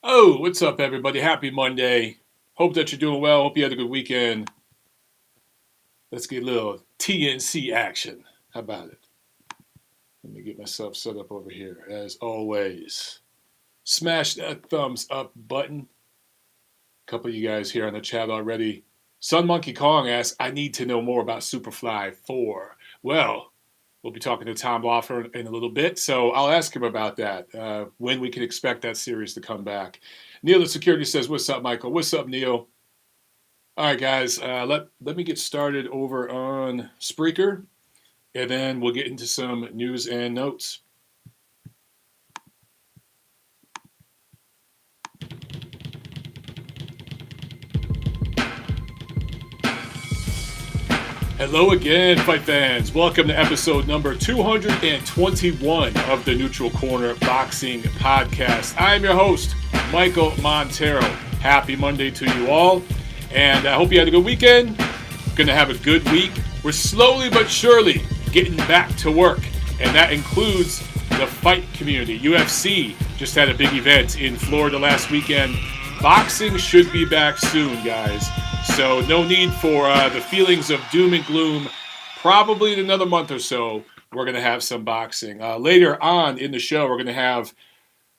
Oh, what's up, everybody? Happy Monday. Hope that you're doing well. Hope you had a good weekend. Let's get a little TNC action. How about it? Let me get myself set up over here. As always, smash that thumbs up button. A couple of you guys here on the chat already. Sun Monkey Kong asks, I need to know more about Superfly 4. Well, we'll be talking to Tom Loeffler in a little bit, so I'll ask him about that, when we can expect that series to come back. Neil the Security says, what's up, Michael? What's up, Neil? All right, guys, let me get started over on Spreaker, and then we'll get into some news and notes. Hello again, fight fans. Welcome to episode number 221 of the Neutral Corner Boxing Podcast. I'm your host, Michael Montero. Happy Monday to you all, and I hope you had a good weekend. Gonna have a good week. We're slowly but surely getting back to work, and that includes the fight community. UFC just had a big event in Florida last weekend. Boxing should be back soon, guys. So no need for the feelings of doom and gloom. Probably in another month or so, we're going to have some boxing. Later on in the show, we're going to have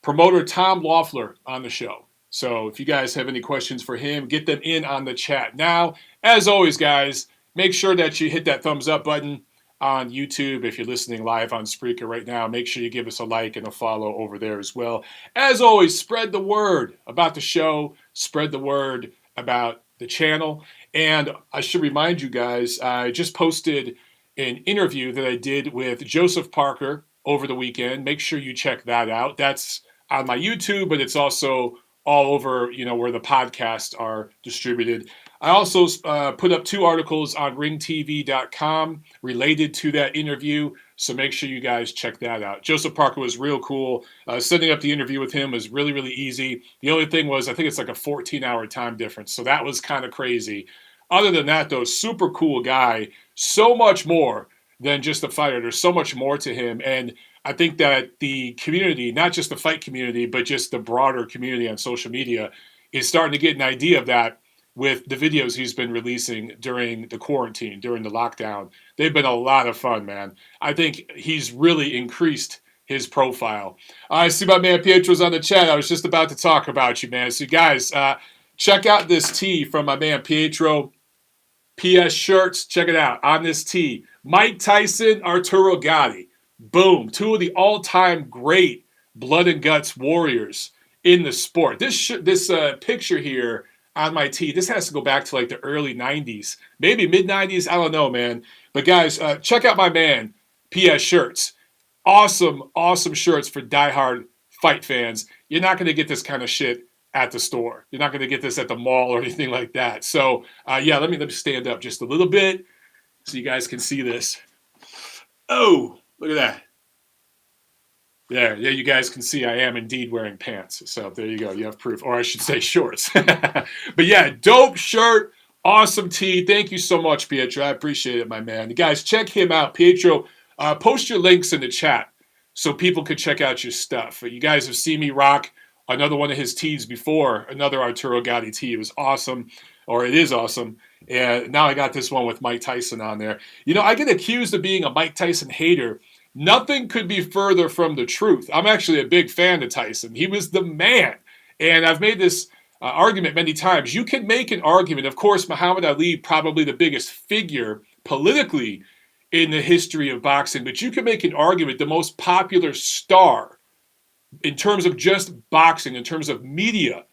promoter Tom Loeffler on the show. So if you guys have any questions for him, get them in on the chat. Now, as always, guys, make sure that you hit that thumbs up button on YouTube. If you're listening live on Spreaker right now, make sure you give us a like and a follow over there as well. As always, spread the word about the show. Spread the word about the channel. And I should remind you guys, I just posted an interview that I did with Joseph Parker over the weekend. Make sure you check that out. That's on my YouTube, but it's also all over, where the podcasts are distributed. I also put up 2 articles on ringtv.com related to that interview, so make sure you guys check that out. Joseph Parker was real cool. Setting up the interview with him was really, really easy. The only thing was, I think it's like a 14-hour time difference, so that was kind of crazy. Other than that, though, super cool guy. So much more than just a fighter. There's so much more to him, and I think that the community, not just the fight community, but just the broader community on social media, is starting to get an idea of that with the videos he's been releasing during the quarantine, during the lockdown. They've been a lot of fun, man. I think he's really increased his profile. I see my man Pietro's on the chat. I was just about to talk about you, man. So, guys, check out this tee from my man Pietro. PS shirts, check it out. On this tee, Mike Tyson, Arturo Gatti. Boom. 2 of the all-time great blood and guts warriors in the sport. This picture here on my tee, this has to go back to like the early 90s, maybe mid-90s. I don't know, man. But guys, check out my man, PS Shirts. Awesome, awesome shirts for diehard fight fans. You're not going to get this kind of shit at the store. You're not going to get this at the mall or anything like that. So, yeah, let me stand up just a little bit so you guys can see this. Oh, look at that. There, you guys can see I am indeed wearing pants. So there you go. You have proof. Or I should say shorts. But yeah, dope shirt. Awesome tee. Thank you so much, Pietro. I appreciate it, my man. You guys, check him out. Pietro, post your links in the chat so people can check out your stuff. You guys have seen me rock another one of his tees before, another Arturo Gatti tee. It was awesome, or it is awesome. And now I got this one with Mike Tyson on there. I get accused of being a Mike Tyson hater. Nothing could be further from the truth. I'm actually a big fan of Tyson. He was the man. And I've made this argument many times. You can make an argument. Of course, Muhammad Ali, probably the biggest figure politically in the history of boxing. But you can make an argument the most popular star in terms of just boxing, in terms of media,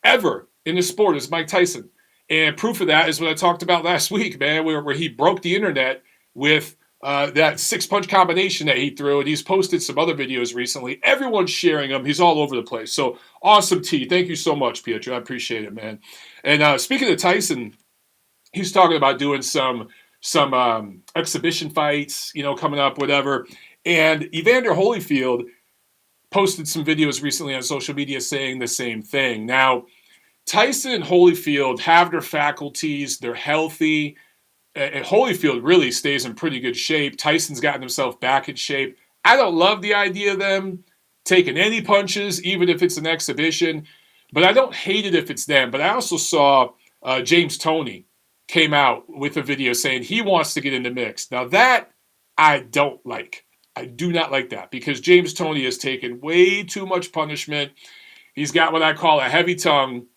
ever in the sport is Mike Tyson. And proof of that is what I talked about last week, man, where he broke the internet with that 6-punch combination that he threw, and he's posted some other videos recently. Everyone's sharing them. He's all over the place. So awesome tee. Thank you so much, Pietro. I appreciate it, man. And speaking of Tyson, he's talking about doing some exhibition fights, coming up, whatever. And Evander Holyfield posted some videos recently on social media saying the same thing. Now, Tyson and Holyfield have their faculties. They're healthy. And Holyfield really stays in pretty good shape. Tyson's gotten himself back in shape. I don't love the idea of them taking any punches, even if it's an exhibition. But I don't hate it if it's them. But I also saw James Toney came out with a video saying he wants to get in the mix. Now that I don't like. I do not like that because James Toney has taken way too much punishment. He's got what I call a heavy tongue.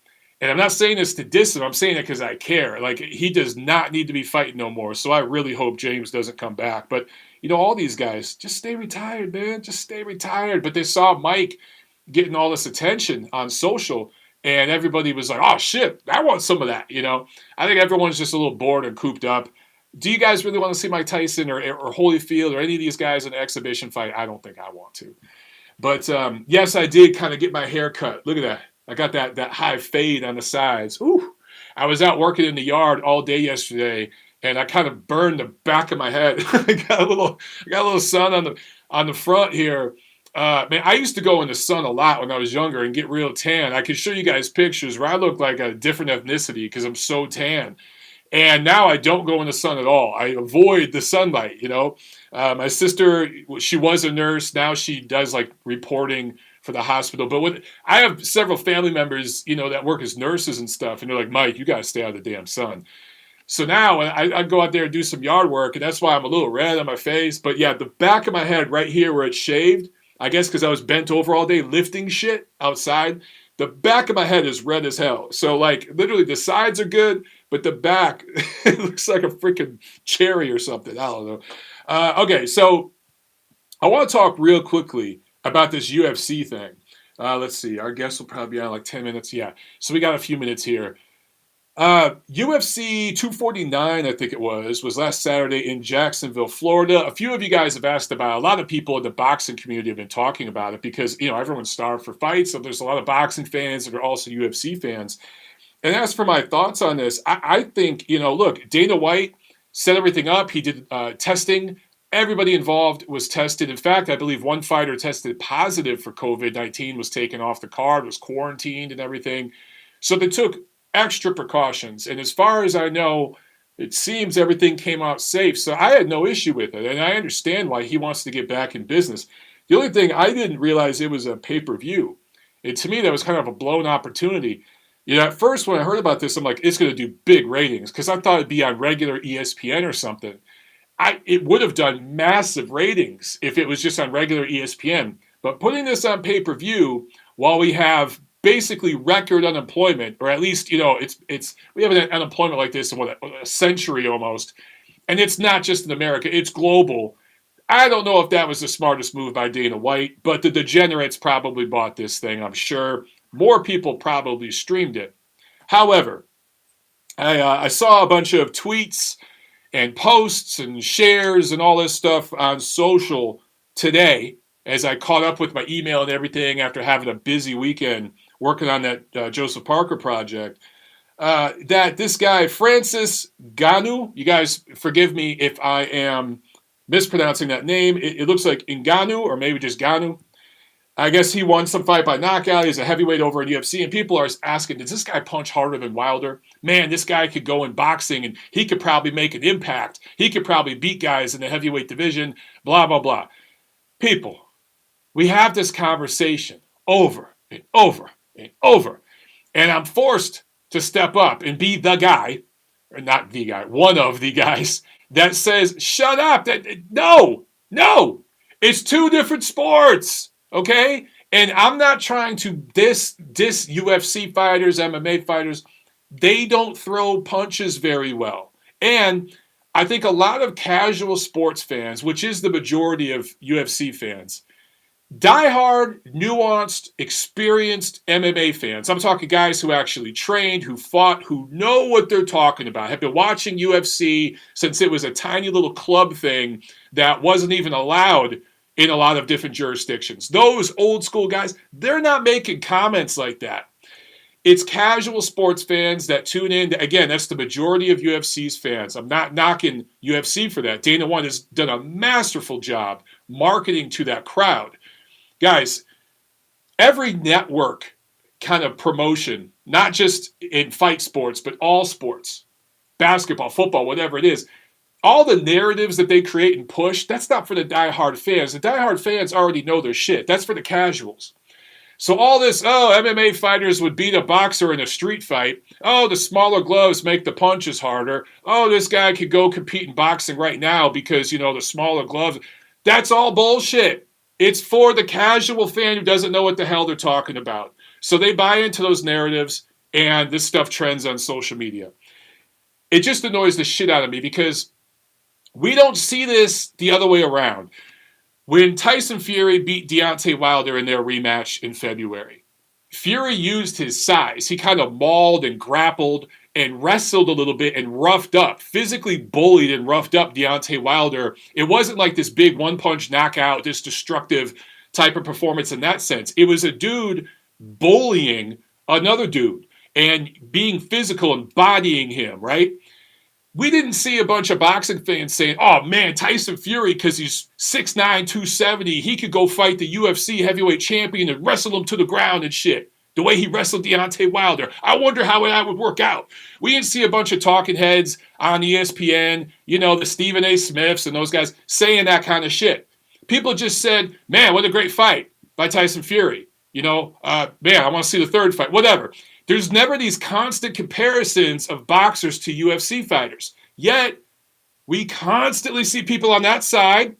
And I'm not saying this to diss him. I'm saying it because I care. Like, he does not need to be fighting no more. So I really hope James doesn't come back. But, all these guys, just stay retired, man. Just stay retired. But they saw Mike getting all this attention on social. And everybody was like, oh, shit, I want some of that, I think everyone's just a little bored and cooped up. Do you guys really want to see Mike Tyson or Holyfield or any of these guys in an exhibition fight? I don't think I want to. But, yes, I did kind of get my hair cut. Look at that. I got that high fade on the sides. Ooh. I was out working in the yard all day yesterday, and I kind of burned the back of my head. I got a little sun on the front here. Man, I used to go in the sun a lot when I was younger and get real tan. I can show you guys pictures where I look like a different ethnicity because I'm so tan. And now I don't go in the sun at all. I avoid the sunlight, My sister, she was a nurse. Now she does like reporting for the hospital. But I have several family members, that work as nurses and stuff. And they're like, Mike, you got to stay out of the damn sun. So now I go out there and do some yard work. And that's why I'm a little red on my face. But yeah, the back of my head right here where it's shaved, I guess because I was bent over all day lifting shit outside, the back of my head is red as hell. So like literally the sides are good, but the back, it looks like a freaking cherry or something. I don't know. Okay, so I want to talk real quickly about this UFC thing. Let's see. Our guest will probably be on like 10 minutes. Yeah. So we got a few minutes here. UFC 249, I think it was last Saturday in Jacksonville, Florida. A few of you guys have asked about it. A lot of people in the boxing community have been talking about it because, everyone's starved for fights. So there's a lot of boxing fans that are also UFC fans. And as for my thoughts on this, I think, look, Dana White set everything up. He did testing. Everybody involved was tested. In fact, I believe one fighter tested positive for COVID-19, was taken off the card, was quarantined and everything. So they took extra precautions. And as far as I know, it seems everything came out safe. So I had no issue with it. And I understand why he wants to get back in business. The only thing, I didn't realize it was a pay-per-view. And to me, that was kind of a blown opportunity. At first when I heard about this, I'm like, it's going to do big ratings because I thought it'd be on regular ESPN or something. It would have done massive ratings if it was just on regular ESPN. But putting this on pay-per-view while we have basically record unemployment, or at least, it's we have an unemployment like this in a century almost, and it's not just in America, it's global. I don't know if that was the smartest move by Dana White, but the degenerates probably bought this thing, I'm sure. More people probably streamed it. However, I saw a bunch of tweets and posts and shares and all this stuff on social today as I caught up with my email and everything after having a busy weekend working on that Joseph Parker project, that this guy, Francis Ngannou, you guys forgive me if I am mispronouncing that name. It looks like Ngannou or maybe just Ngannou. I guess he won some fight by knockout. He's a heavyweight over in UFC, and people are asking, does this guy punch harder than Wilder? Man, this guy could go in boxing, and he could probably make an impact. He could probably beat guys in the heavyweight division, blah, blah, blah. People, we have this conversation over and over and over, and I'm forced to step up and be the guy, or not the guy, one of the guys that says, shut up. No, it's two different sports. Okay? And I'm not trying to diss UFC fighters, MMA fighters. They don't throw punches very well. And I think a lot of casual sports fans, which is the majority of UFC fans, diehard, nuanced, experienced MMA fans, I'm talking guys who actually trained, who fought, who know what they're talking about, have been watching UFC since it was a tiny little club thing that wasn't even allowed in a lot of different jurisdictions. Those old school guys, they're not making comments like that. It's casual sports fans that tune in. Again, that's the majority of UFC's fans. I'm not knocking UFC for that. Dana White has done a masterful job marketing to that crowd. Guys, every network kind of promotion, not just in fight sports, but all sports, basketball, football, whatever it is, all the narratives that they create and push, that's not for the diehard fans. The diehard fans already know their shit. That's for the casuals. So all this, oh, MMA fighters would beat a boxer in a street fight. Oh, the smaller gloves make the punches harder. Oh, this guy could go compete in boxing right now because, the smaller gloves. That's all bullshit. It's for the casual fan who doesn't know what the hell they're talking about. So they buy into those narratives, and this stuff trends on social media. It just annoys the shit out of me because we don't see this the other way around. When Tyson Fury beat Deontay Wilder in their rematch in February, Fury used his size. He kind of mauled and grappled and wrestled a little bit and roughed up, physically bullied and roughed up Deontay Wilder. It wasn't like this big one-punch knockout, this destructive type of performance in that sense. It was a dude bullying another dude and being physical and bodying him, right? We didn't see a bunch of boxing fans saying, oh man, Tyson Fury, because he's 6'9", 270, he could go fight the UFC heavyweight champion and wrestle him to the ground and shit. The way he wrestled Deontay Wilder. I wonder how that would work out. We didn't see a bunch of talking heads on ESPN, the Stephen A. Smiths and those guys saying that kind of shit. People just said, man, what a great fight by Tyson Fury. Man, I want to see the third fight, whatever. There's never these constant comparisons of boxers to UFC fighters. Yet, we constantly see people on that side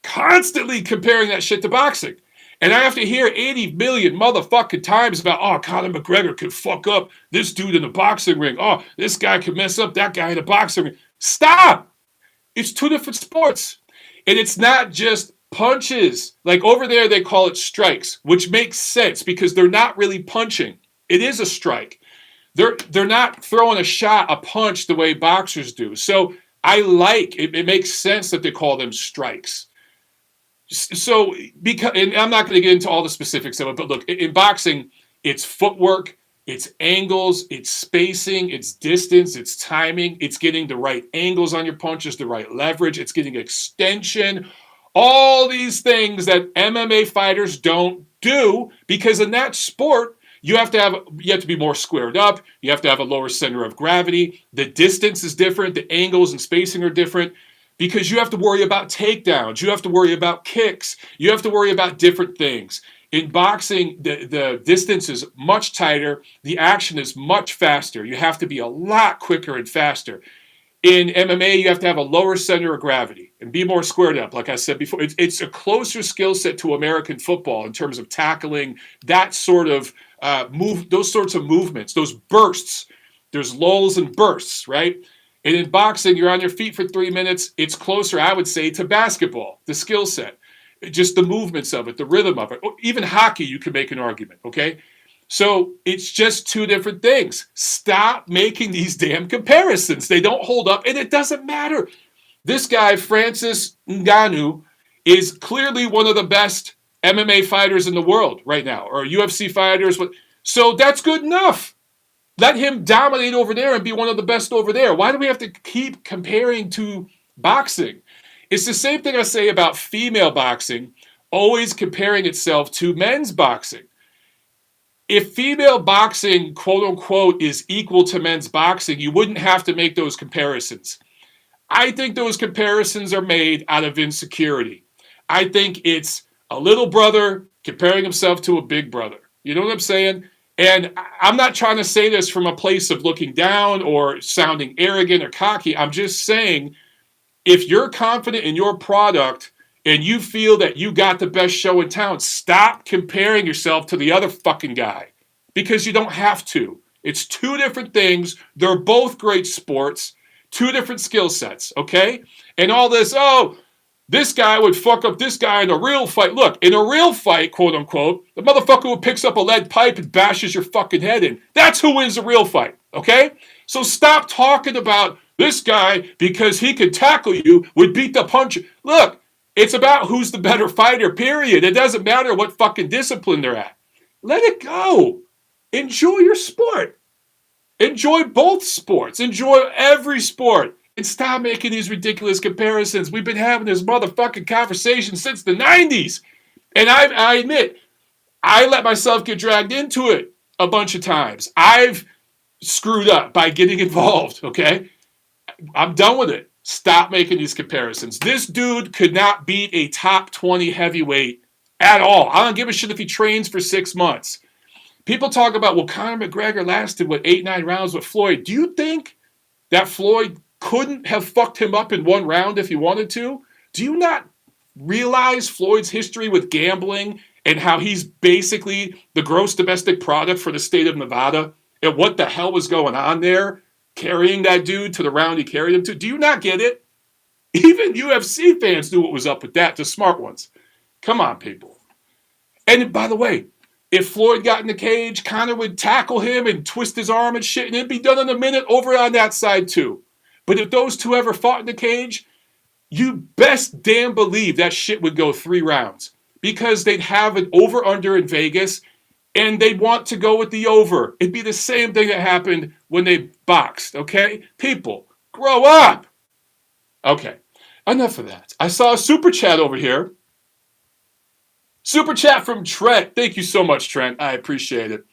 constantly comparing that shit to boxing. And I have to hear 80 million motherfucking times about, oh, Conor McGregor could fuck up this dude in the boxing ring. Oh, this guy could mess up that guy in the boxing ring. Stop! It's two different sports. And it's not just punches. Like over there, they call it strikes, which makes sense because they're not really punching. It is a strike. They're not throwing a shot, a punch the way boxers do. So I like it. It makes sense that they call them strikes. So because, and I'm not going to get into all the specifics of it, but look, in boxing, it's footwork, it's angles, it's spacing, it's distance, it's timing, it's getting the right angles on your punches, the right leverage, it's getting extension. All these things that MMA fighters don't do because in that sport, you have to be more squared up. You have to have a lower center of gravity. The distance is different. The angles and spacing are different because you have to worry about takedowns. You have to worry about kicks. You have to worry about different things. In boxing, the distance is much tighter. The action is much faster. You have to be a lot quicker and faster. In MMA, you have to have a lower center of gravity and be more squared up. Like I said before, it's a closer skill set to American football in terms of tackling that sort of those sorts of movements, those bursts. There's lulls and bursts, right? And in boxing, you're on your feet for 3 minutes. It's closer, I would say, to basketball, the skill set, just the movements of it, the rhythm of it. Even hockey, you can make an argument, okay? So it's just two different things. Stop making these damn comparisons. They don't hold up, and it doesn't matter. This guy, Francis Ngannou, is clearly one of the best MMA fighters in the world right now, or UFC fighters. So that's good enough. Let him dominate over there and be one of the best over there. Why do we have to keep comparing to boxing? It's the same thing I say about female boxing, always comparing itself to men's boxing. If female boxing, quote unquote, is equal to men's boxing, you wouldn't have to make those comparisons. I think those comparisons are made out of insecurity. I think it's a little brother comparing himself to a big brother. You know what I'm saying? And I'm not trying to say this from a place of looking down or sounding arrogant or cocky. I'm just saying, if you're confident in your product and you feel that you got the best show in town, stop comparing yourself to the other fucking guy because you don't have to. It's two different things. They're both great sports, two different skill sets, okay? And all this, oh, this guy would fuck up this guy in a real fight. Look, in a real fight, quote unquote, the motherfucker who picks up a lead pipe and bashes your fucking head in. That's who wins the real fight, okay? So stop talking about this guy because he could tackle you, would beat the punch. Look, it's about who's the better fighter, period. It doesn't matter what fucking discipline they're at. Let it go. Enjoy your sport. Enjoy both sports. Enjoy every sport. And stop making these ridiculous comparisons. We've been having this motherfucking conversation since the 90s. And I admit, I let myself get dragged into it a bunch of times. I've screwed up by getting involved, okay? I'm done with it. Stop making these comparisons. This dude could not beat a top 20 heavyweight at all. I don't give a shit if he trains for 6 months. People talk about, well, Conor McGregor lasted, 8-9 rounds with Floyd. Do you think that Floyd couldn't have fucked him up in one round if he wanted to? Do you not realize Floyd's history with gambling and how he's basically the gross domestic product for the state of Nevada? And what the hell was going on there, carrying that dude to the round he carried him to? Do you not get it? Even UFC fans knew what was up with that, the smart ones. Come on, people. And by the way, if Floyd got in the cage, Conor would tackle him and twist his arm and shit, and it'd be done in a minute over on that side too. But if those two ever fought in the cage, you best damn believe that shit would go 3 rounds. Because they'd have an over-under in Vegas, and they'd want to go with the over. It'd be the same thing that happened when they boxed, okay? People, grow up! Okay, enough of that. I saw a super chat over here. Super chat from Trent. Thank you so much, Trent. I appreciate it.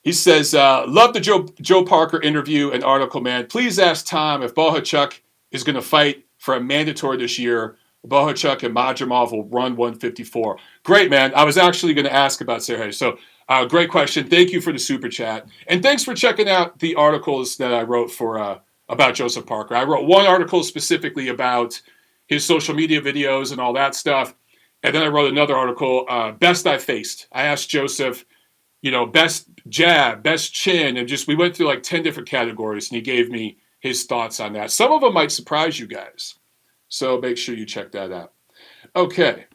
He says, love the Joe Parker interview and article, man. Please ask Tom if Bohachuk is going to fight for a mandatory this year. Bohachuk and Majamov will run 154. Great, man. I was actually going to ask about Sergey. So, great question. Thank you for the super chat. And thanks for checking out the articles that I wrote for about Joseph Parker. I wrote one article specifically about his social media videos and all that stuff. And then I wrote another article, Best I Faced. I asked Joseph, best jab, best chin, and we went through like 10 different categories, and he gave me his thoughts on that. Some of them might surprise you guys. So make sure you check that out. Okay.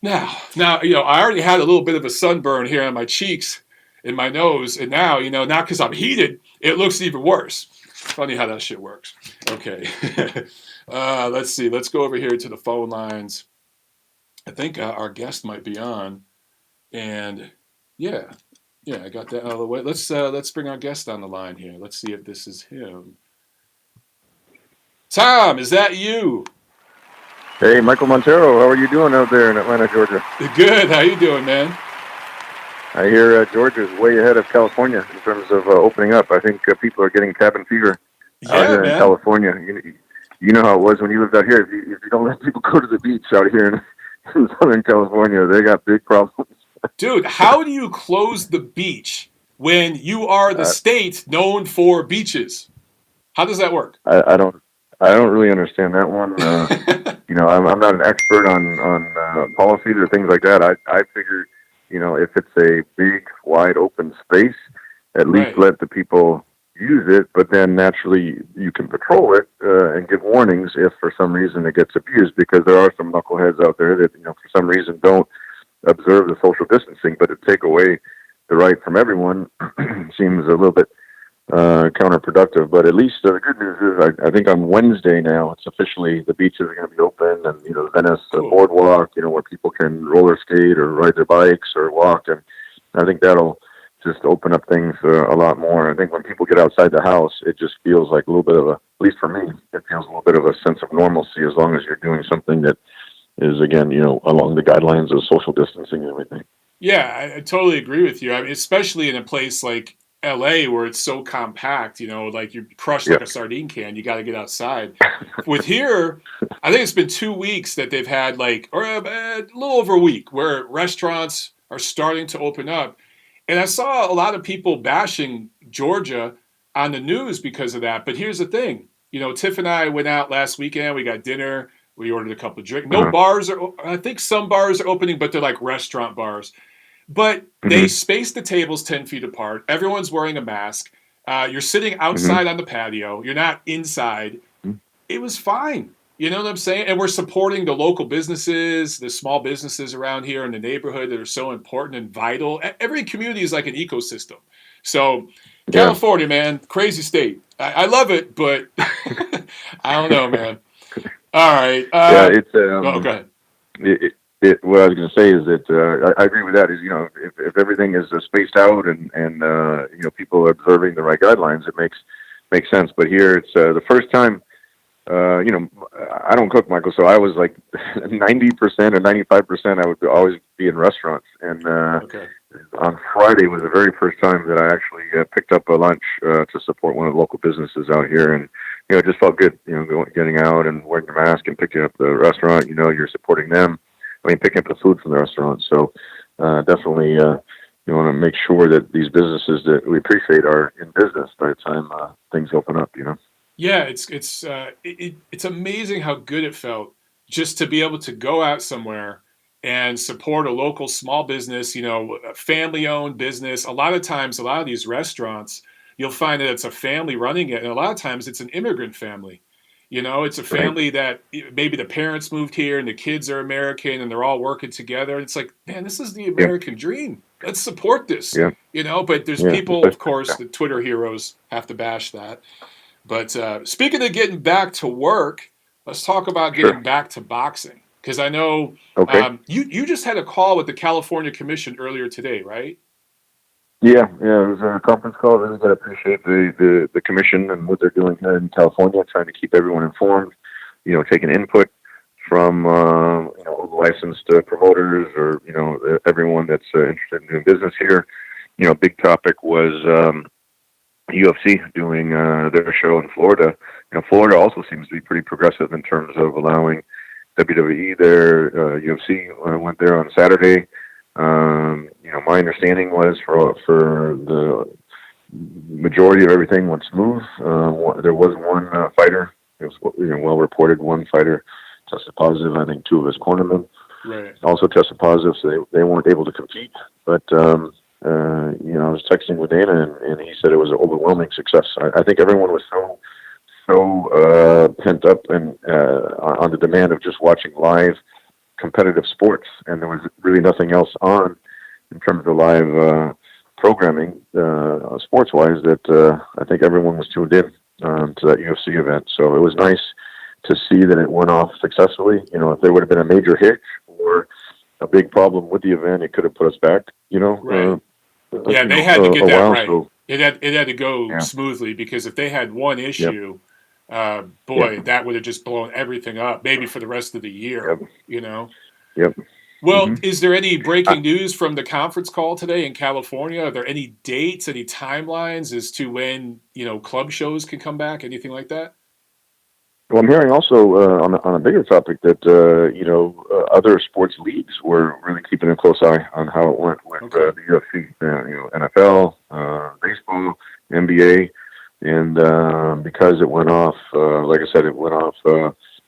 Now, I already had a little bit of a sunburn here on my cheeks and my nose, and now, not because I'm heated, it looks even worse. Funny how that shit works. Okay. Let's see. Let's go over here to the phone lines. I think our guest might be on, and yeah, I got that out of the way. Let's bring our guest on the line here. Let's see if this is him. Tom, is that you? Hey, Michael Montero, how are you doing out there in Atlanta, Georgia? Good. How you doing, man? I hear Georgia's way ahead of California in terms of opening up. I think people are getting cabin fever out here in California. You know how it was when you lived out here. If you don't let people go to the beach out here in Southern California, they got big problems. Dude, how do you close the beach when you are the state known for beaches? How does that work? I don't really understand that one. I'm not an expert on policies or things like that. I figure, if it's a big, wide open space, at least let the people use it, but then naturally you can patrol it and give warnings if for some reason it gets abused, because there are some knuckleheads out there that, for some reason don't observe the social distancing, but to take away the right from everyone seems a little bit counterproductive. But at least the good news is I think on Wednesday now it's officially the beaches are going to be open, and the Venice boardwalk, where people can roller skate or ride their bikes or walk, and I think that'll just open up things a lot more. I think when people get outside the house, it just feels like a little bit of at least for me, it feels a little bit of a sense of normalcy, as long as you're doing something that is, again, along the guidelines of social distancing and everything. Yeah, I totally agree with you. I mean, especially in a place like LA where it's so compact, like you're crushed like a sardine can. You got to get outside. With here, I think it's been 2 weeks that they've had or a little over a week where restaurants are starting to open up. And I saw a lot of people bashing Georgia on the news because of that. But here's the thing. Tiff and I went out last weekend. We got dinner. We ordered a couple of drinks. No bars I think some bars are opening, but they're like restaurant bars. But they space the tables 10 feet apart. Everyone's wearing a mask. You're sitting outside on the patio. You're not inside. It was fine. You know what I'm saying? And we're supporting the local businesses, the small businesses around here in the neighborhood that are so important and vital. Every community is like an ecosystem. So California, man, crazy state. I love it, but I don't know, man. All right. Go ahead. What I was going to say is that I agree with that. Is if everything is spaced out and people are observing the right guidelines, it makes sense. But here it's the first time. I don't cook, Michael, so I was like 90% or 95%. I would always be in restaurants, and on Friday was the very first time that I actually picked up a lunch to support one of the local businesses out here, and it just felt good. Getting out and wearing the mask and picking up the restaurant. You're supporting them. picking up the food from the restaurant. So definitely, you want to make sure that these businesses that we appreciate are in business by the time things open up. Yeah, it's amazing how good it felt just to be able to go out somewhere and support a local small business, a family-owned business. A lot of times, a lot of these restaurants, you'll find that it's a family running it, and a lot of times it's an immigrant family. It's a Right. family that maybe the parents moved here and the kids are American and they're all working together. And it's like, man, this is the Yeah. American dream. Let's support this, Yeah. But there's Yeah. people, of course, the Twitter heroes have to bash that. But speaking of getting back to work, let's talk about getting Sure. back to boxing. Because I know Okay. you just had a call with the California Commission earlier today, right? Yeah. Yeah. It was a conference call. Really got to appreciate the commission and what they're doing here in California, trying to keep everyone informed. Taking input from licensed promoters or everyone that's interested in doing business here. Big topic was UFC doing their show in Florida. Florida also seems to be pretty progressive in terms of allowing WWE there. UFC went there on Saturday. My understanding was for the majority of everything went smooth. There was one fighter. It was well reported. One fighter tested positive. I think two of his cornermen also tested positive, so they weren't able to compete. But I was texting with Dana, and he said it was an overwhelming success. I think everyone was so pent up and on the demand of just watching live competitive sports, and there was really nothing else on in terms of live programming, sports-wise, that I think everyone was tuned in to that UFC event. So it was nice to see that it went off successfully. If there would have been a major hitch or a big problem with the event, it could have put us back. Right. They had to get that while, right. So, It had to go smoothly, because if they had one issue, that would have just blown everything up, maybe for the rest of the year. Yep. Well, Mm-hmm. is there any breaking news from the conference call today in California? Are there any dates, any timelines as to when club shows can come back? Anything like that? Well, I'm hearing also on a bigger topic that other sports leagues were really keeping a close eye on how it went with the UFC, NFL, baseball, NBA, and because it went off, like I said, it went off,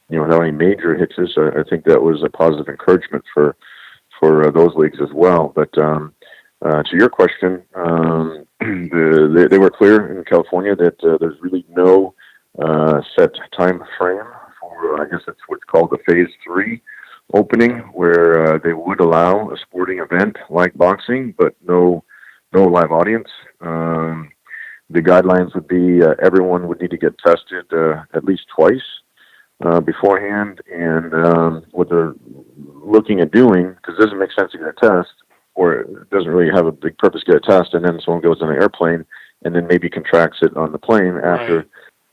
without any major hitches. I think that was a positive encouragement for those leagues as well. But to your question, they were clear in California that there's really no set time frame for, I guess it's what's called the Phase 3 opening, where they would allow a sporting event like boxing, but no live audience. The guidelines would be everyone would need to get tested at least twice beforehand, and what they're looking at doing, because it doesn't make sense to get a test, or it doesn't really have a big purpose to get a test, and then someone goes on an airplane and then maybe contracts it on the plane after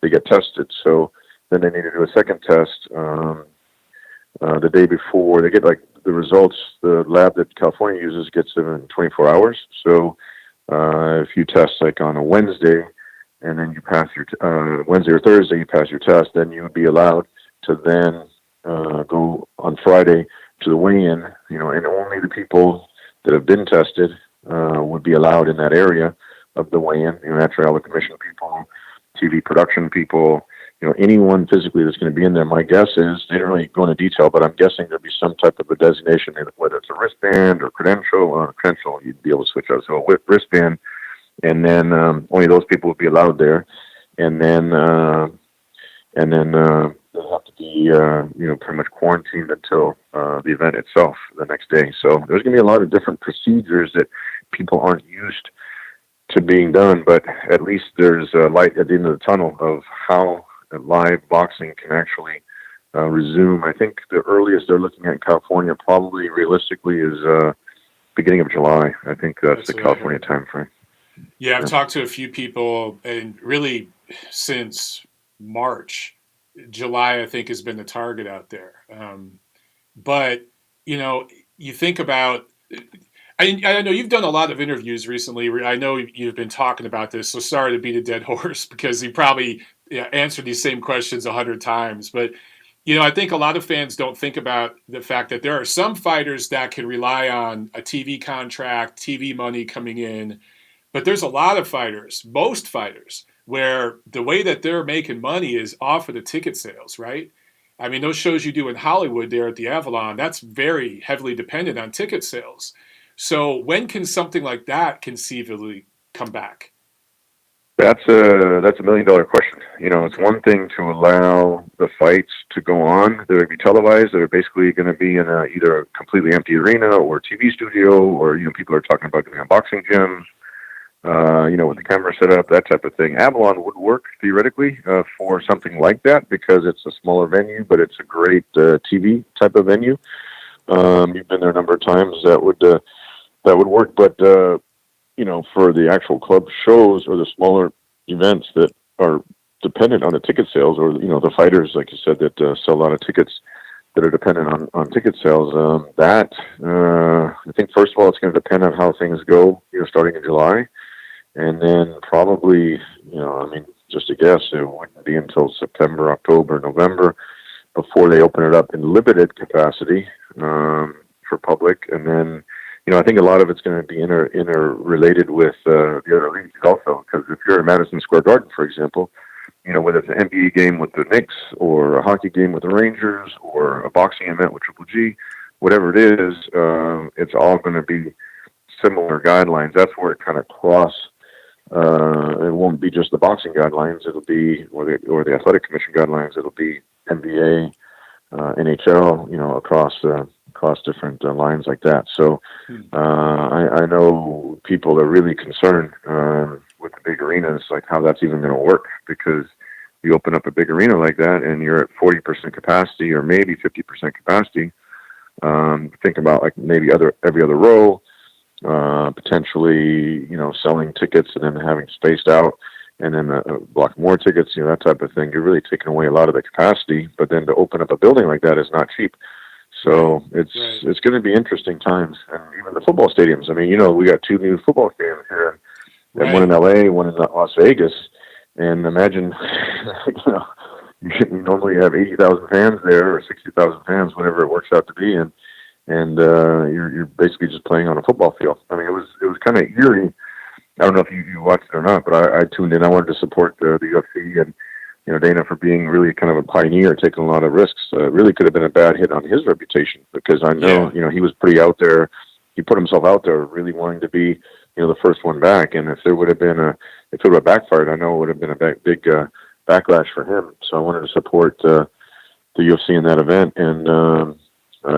they get tested. So then they need to do a second test the day before. They get the results. The lab that California uses gets them in 24 hours. So if you test on a Wednesday, and then you pass your Wednesday or Thursday, you pass your test, then you would be allowed to then go on Friday to the weigh-in. And only the people that have been tested would be allowed in that area of the weigh-in. Naturally, all the commission people, TV production people, anyone physically that's going to be in there. My guess is, they don't really go into detail, but I'm guessing there'll be some type of a designation, whether it's a wristband or credential, you'd be able to switch out. So a wristband, and then only those people would be allowed there. And then they'll have to be, pretty much quarantined until the event itself the next day. So there's going to be a lot of different procedures that people aren't used to being done, but at least there's a light at the end of the tunnel of how live boxing can actually resume. I think the earliest they're looking at in California, probably realistically, is beginning of July. I think that's the California time frame. Yeah, I've talked to a few people, and really since March, July, I think, has been the target out there. But, you think about, I know you've done a lot of interviews recently. I know you've been talking about this, so sorry to beat a dead horse, because you probably answered these same questions 100 times. But I think a lot of fans don't think about the fact that there are some fighters that can rely on a TV contract, TV money coming in, but there's a lot of fighters, most fighters, where the way that they're making money is off of the ticket sales, right? I mean, those shows you do in Hollywood there at the Avalon, that's very heavily dependent on ticket sales. So when can something like that conceivably come back? That's $1 million question. It's one thing to allow the fights to go on that would be televised, that are basically going to be in either a completely empty arena or TV studio, or people are talking about doing a boxing gym, with the camera set up, that type of thing. Avalon would work theoretically for something like that because it's a smaller venue, but it's a great TV type of venue. You've been there a number of times. That would work, but for the actual club shows or the smaller events that are dependent on the ticket sales, or the fighters, like you said, that sell a lot of tickets that are dependent on ticket sales. I think first of all, it's going to depend on how things go, starting in July, and then probably, just a guess, it wouldn't be until September, October, November before they open it up in limited capacity for public, and then. I think a lot of it's going to be interrelated with the other leagues also, because if you're at Madison Square Garden, for example, whether it's an NBA game with the Knicks or a hockey game with the Rangers or a boxing event with Triple G, whatever it is, it's all going to be similar guidelines. That's where it kind of it won't be just the boxing guidelines. It'll be, or the athletic commission guidelines. It'll be NBA, NHL, across different lines like that. So I know people are really concerned with the big arenas, like how that's even going to work, because you open up a big arena like that and you're at 40% capacity or maybe 50% capacity. Think about like maybe every other row, potentially, selling tickets and then having spaced out, and then a block more tickets, that type of thing. You're really taking away a lot of the capacity, but then to open up a building like that is not cheap. So it's going to be interesting times. And even the football stadiums. I mean, we got two new football stadiums here, and one in LA, one in Las Vegas. And imagine, you normally have 80,000 fans there or 60,000 fans, whatever it works out to be, and you're basically just playing on a football field. I mean, it was kind of eerie. I don't know if you watched it or not, but I tuned in. I wanted to support the UFC and Dana for being really kind of a pioneer, taking a lot of risks. It really could have been a bad hit on his reputation, because I know he was pretty out there. He put himself out there, really wanting to be the first one back. And if it would have backfired, I know it would have been a big backlash for him. So I wanted to support the UFC in that event, and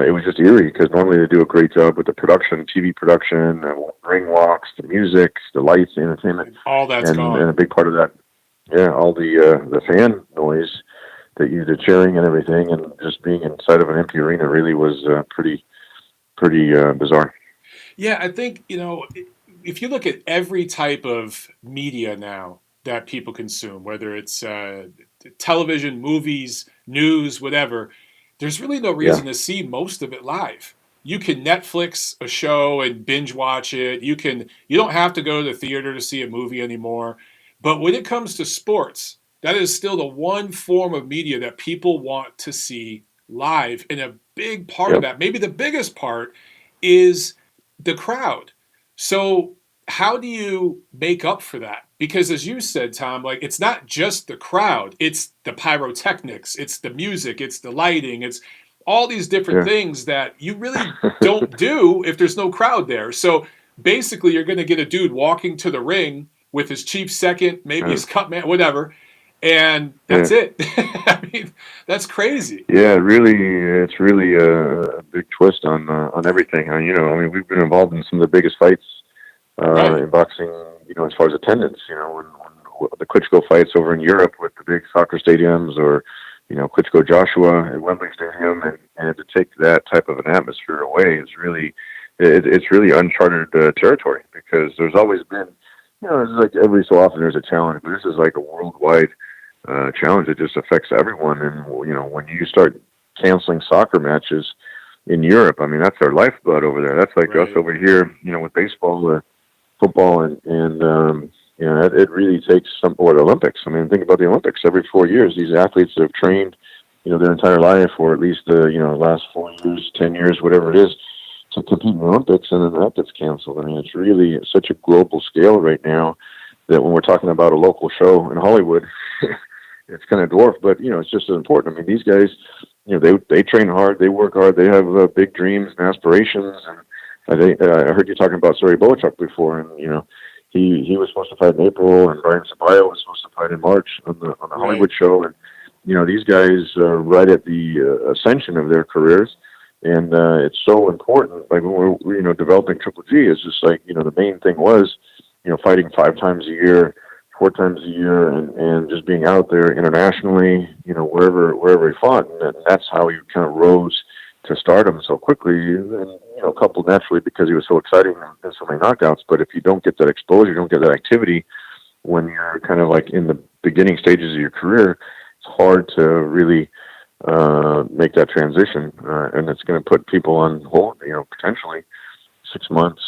it was just eerie because normally they do a great job with the production, TV production, ring walks, the music, the lights, the entertainment. All that's gone. And a big part of that, all the fan noise, the cheering and everything, and just being inside of an empty arena really was pretty bizarre. Yeah, I think, if you look at every type of media now that people consume, whether it's television, movies, news, whatever, there's really no reason to see most of it live. You can Netflix a show and binge watch it. You don't have to go to the theater to see a movie anymore. But when it comes to sports, that is still the one form of media that people want to see live. And a big part of that, maybe the biggest part, is the crowd. So how do you make up for that? Because as you said, Tom, it's not just the crowd, it's the pyrotechnics, it's the music, it's the lighting, it's all these different things that you really don't do if there's no crowd there. So basically you're going to get a dude walking to the ring with his chief second, maybe his cut man, whatever, and that's it. I mean, that's crazy. Yeah, it's really a big twist on everything. I mean, we've been involved in some of the biggest fights in boxing, as far as attendance, when the Klitschko fights over in Europe with the big soccer stadiums, or, Klitschko Joshua at Wembley Stadium, and to take that type of an atmosphere away is really, it's really uncharted territory, because there's always been, it's like every so often there's a challenge, but this is like a worldwide challenge that just affects everyone. And, when you start canceling soccer matches in Europe, I mean, that's our lifeblood over there. That's like us over here, with baseball, football, and it really takes or the Olympics. I mean, think about the Olympics. Every 4 years, these athletes that have trained their entire life, or at least the last 4 years, 10 years, whatever it is, to compete in the Olympics, and then that gets canceled. I mean, it's really such a global scale right now that when we're talking about a local show in Hollywood, it's kind of dwarfed. But it's just as important. I mean, these guys, they train hard, they work hard, they have big dreams and aspirations. And I heard you talking about Sergey Bohachuk before, and he was supposed to fight in April, and Brian Sabayo was supposed to fight in March on the Hollywood show, and these guys are right at the ascension of their careers, and it's so important. Like when we're developing Triple G, is just like the main thing was fighting 5 times a year, 4 times a year, and just being out there internationally, wherever he fought, and that's how he kind of rose to stardom so quickly, and coupled naturally because he was so exciting and so many knockouts. But if you don't get that exposure, you don't get that activity when you're kind of like in the beginning stages of your career, it's hard to really make that transition, and it's going to put people on hold, potentially 6 months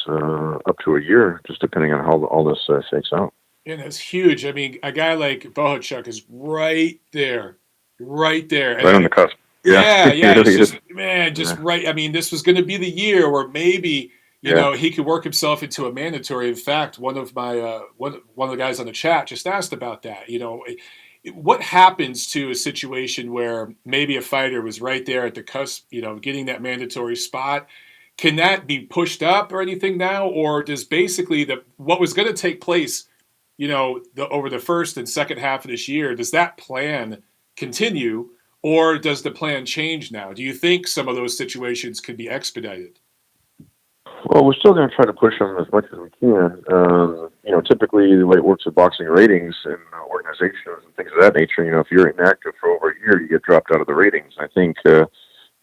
up to a year, just depending on how all this shakes out. And it's huge. I mean, a guy like Bohachuk is right there. And right on the cusp. Yeah. Really it's just right. I mean, this was going to be the year where maybe he could work himself into a mandatory. In fact, one of my one of the guys on the chat just asked about that. What happens to a situation where maybe a fighter was right there at the cusp, getting that mandatory spot? Can that be pushed up or anything now, or does basically what was going to take place, over the first and second half of this year, does that plan continue? Or does the plan change now? Do you think some of those situations could be expedited? Well, we're still going to try to push them as much as we can. Typically the way it works with boxing ratings and organizations and things of that nature, if you're inactive for over a year, you get dropped out of the ratings. I think,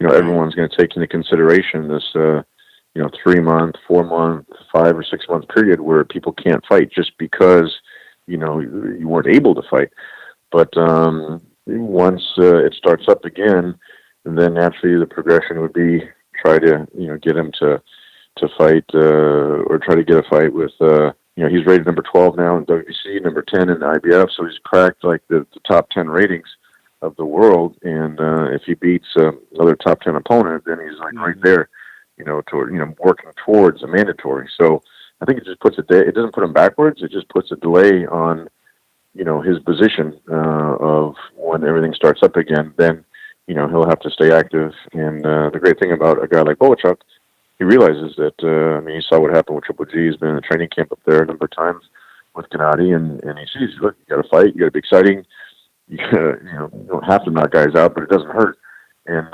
everyone's going to take into consideration this, 3-month, 4-month, 5 or 6 month period where people can't fight just because, you weren't able to fight. But, once it starts up again, and then naturally the progression would be try to get him to fight or try to get a fight with he's rated number 12 now in WBC, number 10 in the IBF, so he's cracked like the top 10 ratings of the world. And if he beats another top 10 opponent, then he's like right there, working towards a mandatory. So I think it just puts it doesn't put him backwards. It just puts a delay on his position of when everything starts up again. Then he'll have to stay active. And the great thing about a guy like Bohachuk, he realizes that you saw what happened with Triple G. He's been in the training camp up there a number of times with Gennadiy, and he sees, look, you got to fight, you got to be exciting. You don't have to knock guys out, but it doesn't hurt. And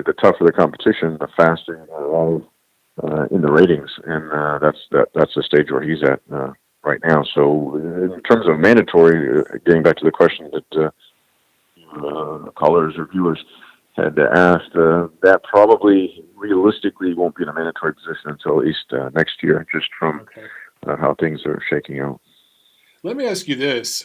the tougher the competition, the faster you arrive in the ratings. And that's the stage where he's at right now. So in terms of mandatory, getting back to the question that callers or viewers had asked, that probably realistically won't be in a mandatory position until at least next year, just from how things are shaking out. Let me ask you this.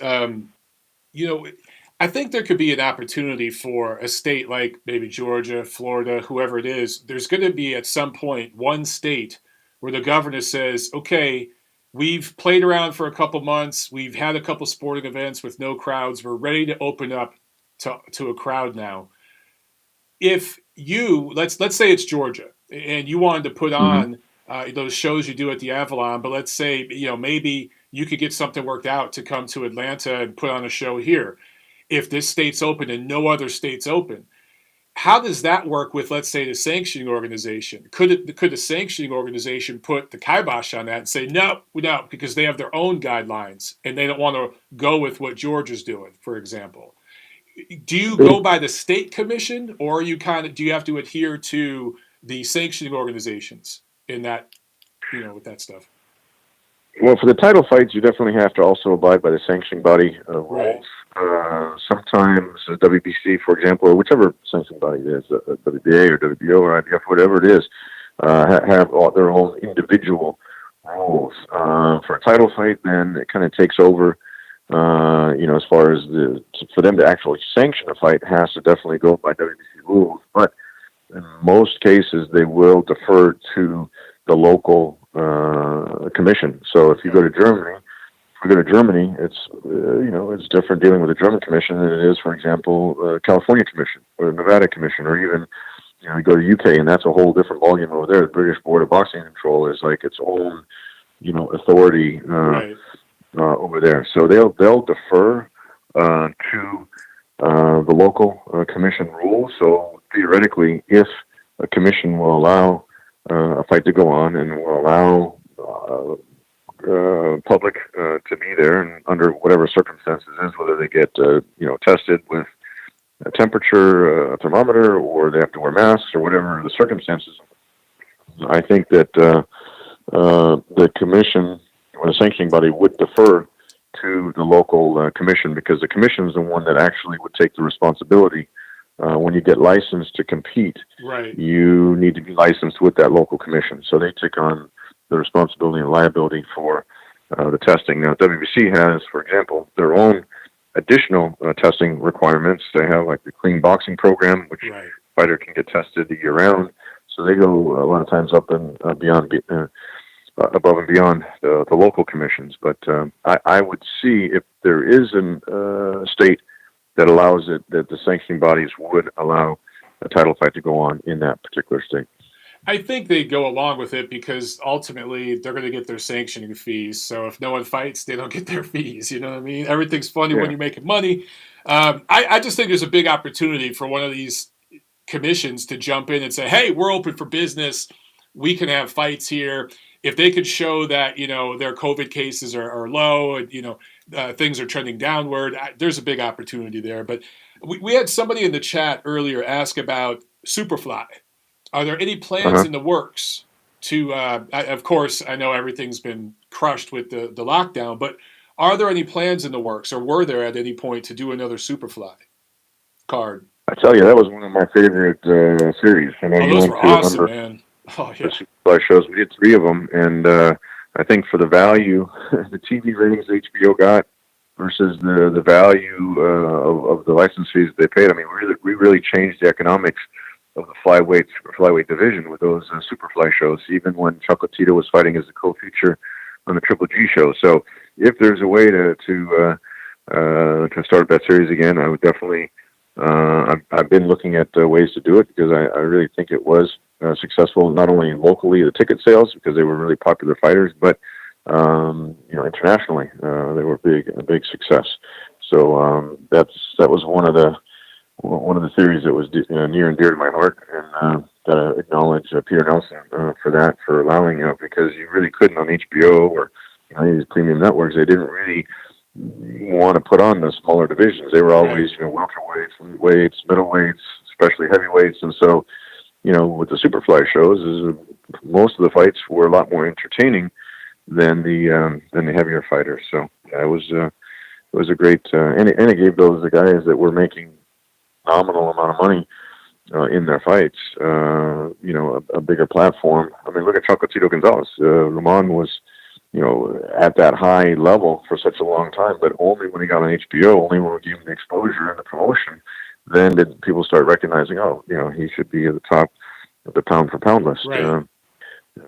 I think there could be an opportunity for a state like maybe Georgia, Florida, whoever it is. There's going to be at some point one state where the governor says, okay, we've played around for a couple months. We've had a couple sporting events with no crowds. We're ready to open up to a crowd now. If you, let's say it's Georgia, and you wanted to put on those shows you do at the Avalon, but let's say, maybe you could get something worked out to come to Atlanta and put on a show here. If this state's open and no other state's open, how does that work with, let's say, the sanctioning organization? Could the sanctioning organization put the kibosh on that and say, no, because they have their own guidelines and they don't want to go with what Georgia's doing, for example? Do you go by the state commission, or do you have to adhere to the sanctioning organizations in that, with that stuff? Well, for the title fights, you definitely have to also abide by the sanctioning body rules. Sometimes WBC, for example, or whichever sanctioning body it is, WBA or WBO or IBF, whatever it is, have their own individual rules. For a title fight, then it kind of takes over. As far as for them to actually sanction a fight, has to definitely go by WBC rules. But in most cases, they will defer to the local commission. So if you go to Germany, we go to Germany, it's it's different dealing with the German commission than it is, for example, California commission or Nevada commission, or even you go to UK, and that's a whole different ballgame over there. The British Board of Boxing Control is like its own authority Right. over there. So they'll defer to the local commission rules. So theoretically, if a commission will allow a fight to go on and will allow public to be there, and under whatever circumstances is, whether they get tested with a temperature, a thermometer, or they have to wear masks, or whatever the circumstances, I think that the commission or the sanctioning body would defer to the local commission, because the commission is the one that actually would take the responsibility. When you get licensed to compete, Right. you need to be licensed with that local commission. So they take on the responsibility and liability for the testing. Now, WBC has, for example, their own additional testing requirements. They have like the clean boxing program, which Right. fighter can get tested year round. So they go a lot of times up and beyond, above and beyond the local commissions. But I would see if there is a state that allows it, that the sanctioning bodies would allow a title fight to go on in that particular state. I think they go along with it because ultimately they're going to get their sanctioning fees. So if no one fights, they don't get their fees. You know what I mean? Everything's funny when you're making money. I just think there's a big opportunity for one of these commissions to jump in and say, hey, we're open for business. We can have fights here. If they could show that, their COVID cases are low and, things are trending downward, there's a big opportunity there. But we had somebody in the chat earlier ask about Superfly. Are there any plans in the works to, of course, I know everything's been crushed with the lockdown, but are there any plans in the works, or were there at any point to do another Superfly card? I tell you, that was one of my favorite series. Those were awesome, man. Oh, yeah. The Superfly shows, we did 3 of them, and I think for the value, the TV ratings HBO got versus the value of the license fees they paid, we really changed the economics of the flyweight division with those Superfly shows, even when Chocolatito was fighting as a co-feature on the Triple G show. So if there's a way to start that series again, I would definitely. I've been looking at ways to do it, because I really think it was successful, not only locally, the ticket sales, because they were really popular fighters, but internationally, they were a big success. So that was one of the theories that was near and dear to my heart, and gotta acknowledge Peter Nelson for allowing it, because you really couldn't on HBO or these premium networks. They didn't really want to put on the smaller divisions. They were always welterweights, weights, middleweights, especially heavyweights, and so with the Superfly shows, most of the fights were a lot more entertaining than the heavier fighters. So yeah, it was a great and it gave the guys that were making phenomenal amount of money in their fights, a bigger platform. Look at Chocolatito Gonzalez. Ramon was, at that high level for such a long time, but only when he got on HBO, only when we gave him the exposure and the promotion, then did people start recognizing, he should be at the top of the pound for pound list. Right.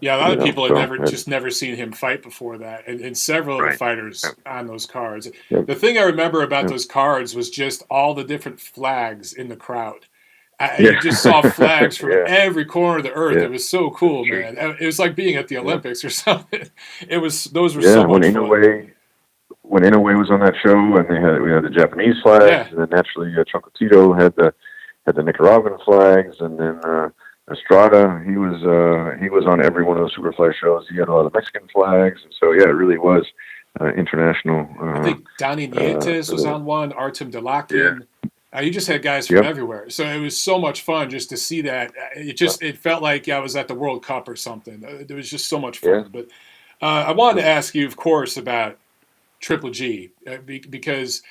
Yeah, a lot of people had never seen him fight before that, and several of the fighters on those cards. Yep. The thing I remember about those cards was just all the different flags in the crowd. You just saw flags from every corner of the earth. It was so cool, man. It was like being at the Olympics or something. Those were so much fun. When Inoue was on that show, and we had the Japanese flags, and then naturally Chocolatito had the Nicaraguan flags, and then Estrada, he was on every one of those Superfly shows. He had a lot of Mexican flags, and so it really was international. I think Donnie Nietes was on one, Artem Delakian. You just had guys from everywhere, so it was so much fun just to see that. It felt like I was at the World Cup or something. It was just so much fun. But I wanted to ask you, of course, about Triple G, because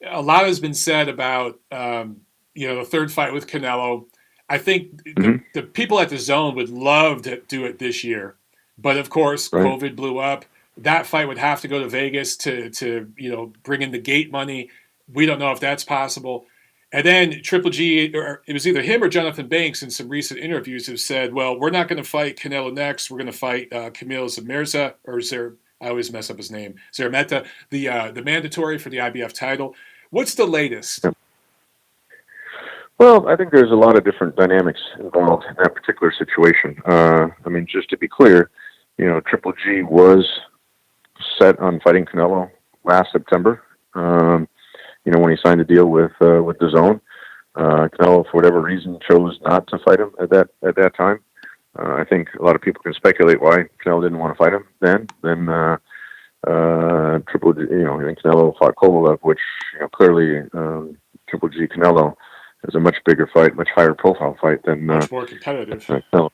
a lot has been said about the third fight with Canelo. I think the people at the Zone would love to do it this year, but of course COVID blew up. That fight would have to go to Vegas to bring in the gate money. We don't know if that's possible. And then Triple G, or it was either him or Jonathan Banks in some recent interviews, have said, well, we're not going to fight Canelo next. We're going to fight Kamil Zmirza, or I always mess up his name. Zermeta, the mandatory for the IBF title. What's the latest? Well, I think there's a lot of different dynamics involved in that particular situation. I mean, just to be clear, Triple G was set on fighting Canelo last September. When he signed a deal with DAZN, Canelo, for whatever reason, chose not to fight him at that time. I think a lot of people can speculate why Canelo didn't want to fight him then. Then Triple G, I think Canelo fought Kovalev, which clearly Triple G Canelo is a much bigger fight, much higher profile fight than much more competitive. Canelo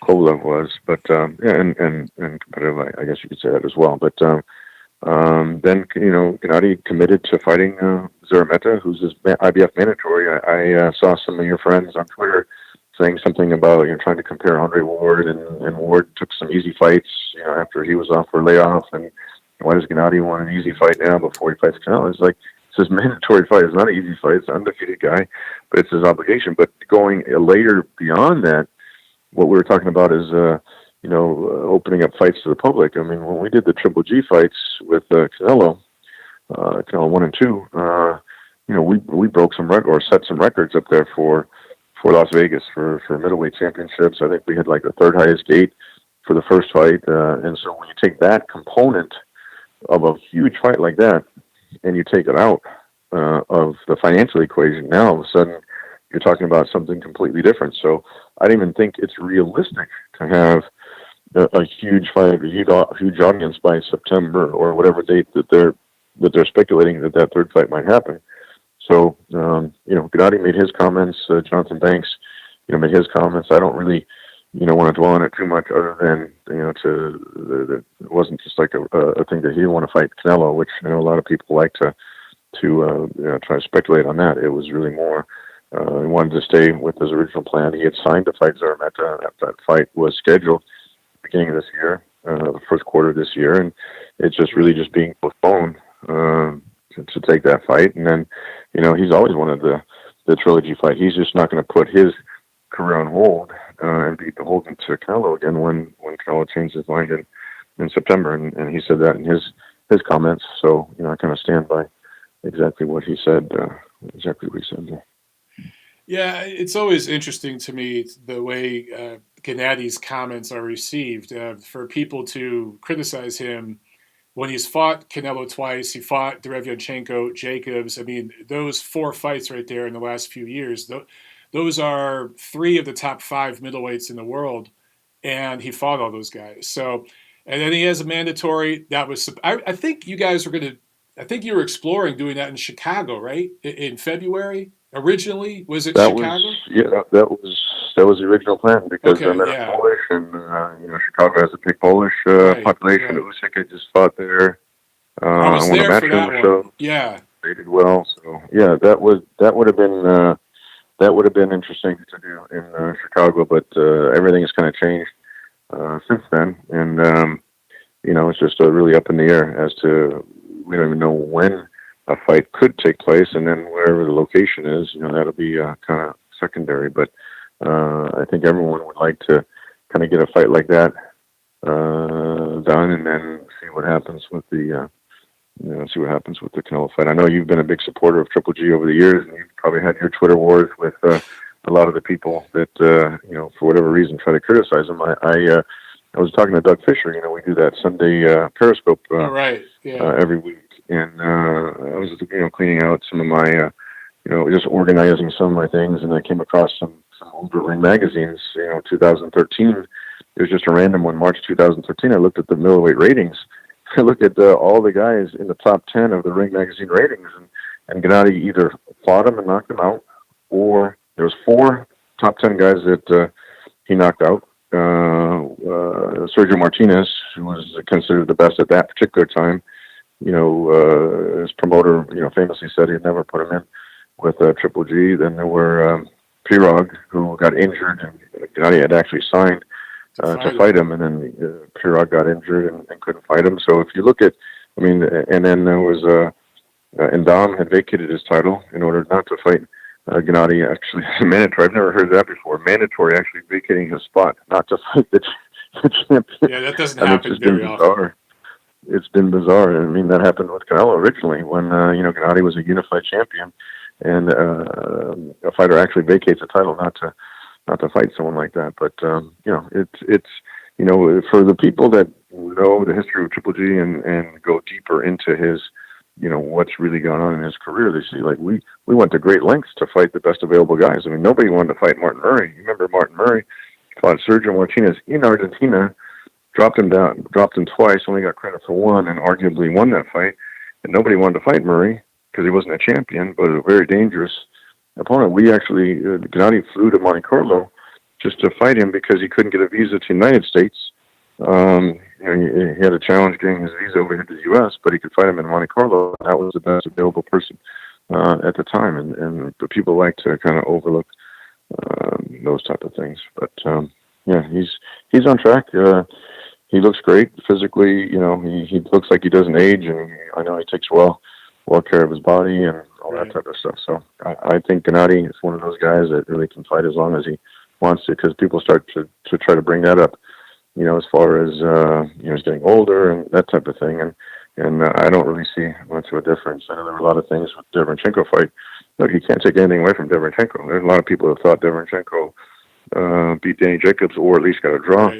Kovalev was, but and competitive, I guess you could say that as well. But then Gennadiy committed to fighting Zermeta, who's his IBF mandatory. I saw some of your friends on Twitter saying something about trying to compare Andre Ward, and Ward took some easy fights after he was off for layoff, and why does Gennadiy want an easy fight now before he fights Canelo? It's like, it's his mandatory fight. It's not an easy fight. It's an undefeated guy, but it's his obligation. But going later beyond that, what we were talking about is opening up fights to the public. I mean, when we did the Triple G fights with Canelo 1 and 2, we broke some or set some records up there for Las Vegas for middleweight championships. I think we had like the third highest gate for the first fight, and so when you take that component of a huge fight like that and you take it out of the financial equation, now all of a sudden you're talking about something completely different. So I don't even think it's realistic to have a huge fight, a huge audience by September or whatever date that they're speculating that third fight might happen. So Gennadiy made his comments. Jonathan Banks, made his comments. I don't really, want to dwell on it too much, other than it wasn't just like a thing that he didn't want to fight Canelo, which a lot of people like to try to speculate on that. It was really more he wanted to stay with his original plan. He had signed to fight Zermeta. That fight was scheduled at the beginning of this year, the first quarter of this year, and it's just really just being postponed to take that fight. And then, he's always wanted the trilogy fight. He's just not going to put his career on hold and be beholden to Canelo again when Canelo changed his mind in September. And he said that in his comments. So, I kind of stand by exactly what he said. Yeah, it's always interesting to me the way Gennadiy's comments are received. For people to criticize him when he's fought Canelo twice, he fought Derevyachenko, Jacobs. I mean, those 4 fights right there in the last few years, those are 3 of the top 5 middleweights in the world, and he fought all those guys. So, and then he has a mandatory. That was, I think you guys were I think you were exploring doing that in Chicago, right? In February. Originally, was it Chicago? That was the original plan, because I'm Polish, and Chicago has a big Polish population. Right. Usyk had just fought there. I was there for that one. Show. Yeah, they did well. So that would have been interesting to do in Chicago, but everything has kind of changed since then, and it's just really up in the air as to, we don't even know when a fight could take place, and then wherever the location is, that'll be kind of secondary. But I think everyone would like to kind of get a fight like that done, and then see what happens with the Canelo fight. I know you've been a big supporter of Triple G over the years, and you've probably had your Twitter wars with a lot of the people that for whatever reason try to criticize him. I was talking to Doug Fisher. We do that Sunday Periscope every week. And I was, cleaning out some of my, just organizing some of my things, and I came across some older Ring magazines. 2013. It was just a random one, March 2013. I looked at the middleweight ratings. I looked at all the guys in the top 10 of the Ring magazine ratings, and Gennadiy either fought him and knocked him out, or there was 4 top 10 guys that he knocked out. Sergio Martinez, who was considered the best at that particular time. His promoter, famously said he'd never put him in with Triple G. Then there were Pirog, who got injured, and Gennadiy had actually signed to fight him, and then Pirog got injured and couldn't fight him. So if you look at, and then there was Ndam had vacated his title in order not to fight Gennadiy. Actually, mandatory. I've never heard that before. Mandatory actually vacating his spot, not to fight the champion. Yeah, that doesn't happen very often. it's been bizarre. I mean, that happened with Canelo originally when Gennadiy was a unified champion, and a fighter actually vacates a title not to fight someone like that. But it's for the people that know the history of Triple G and go deeper into his what's really gone on in his career, they see like we went to great lengths to fight the best available guys. I mean, nobody wanted to fight Martin Murray. You remember Martin Murray fought Sergio Martinez in Argentina, dropped him twice, only got credit for one, and arguably won that fight. And nobody wanted to fight Murray because he wasn't a champion, but a very dangerous opponent. We actually, Gennadiy flew to Monte Carlo just to fight him because he couldn't get a visa to the United States. He had a challenge getting his visa over here to the U.S., but he could fight him in Monte Carlo. That was the best available person at the time, and but people like to kind of overlook those type of things. But he's on track. He looks great physically. He looks like he doesn't age, and I know he takes well care of his body and all that type of stuff. So I think Gennadiy is one of those guys that really can fight as long as he wants to, because people start to try to bring that up, as far as he's getting older and that type of thing, and I don't really see much of a difference. I know there were a lot of things with Derevyanchenko fight. Look, you can't take anything away from Derevyanchenko. There's a lot of people that thought Derevyanchenko beat Danny Jacobs, or at least got a draw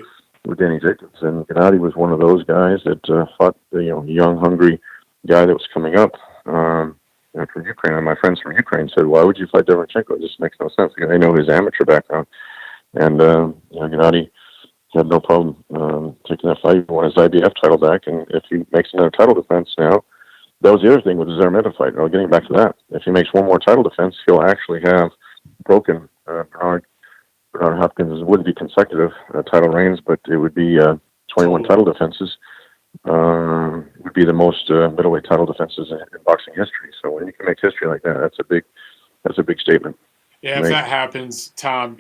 with Danny Jacobs, and Gennadiy was one of those guys that fought the young, hungry guy that was coming up from Ukraine. And my friends from Ukraine said, "Why would you fight Derevyanchenko? It just makes no sense." Because they know his amateur background, and Gennadiy had no problem taking that fight. He won his IBF title back, and if he makes another title defense now, that was the other thing with the Zarmeta fight. Getting back to that, if he makes one more title defense, he'll actually have broken Bernard Hopkins. It wouldn't be consecutive title reigns, but it would be 21 title defenses. Would be the most middleweight title defenses in boxing history. So when you can make history like that, that's a big statement. Yeah, if that happens, Tom,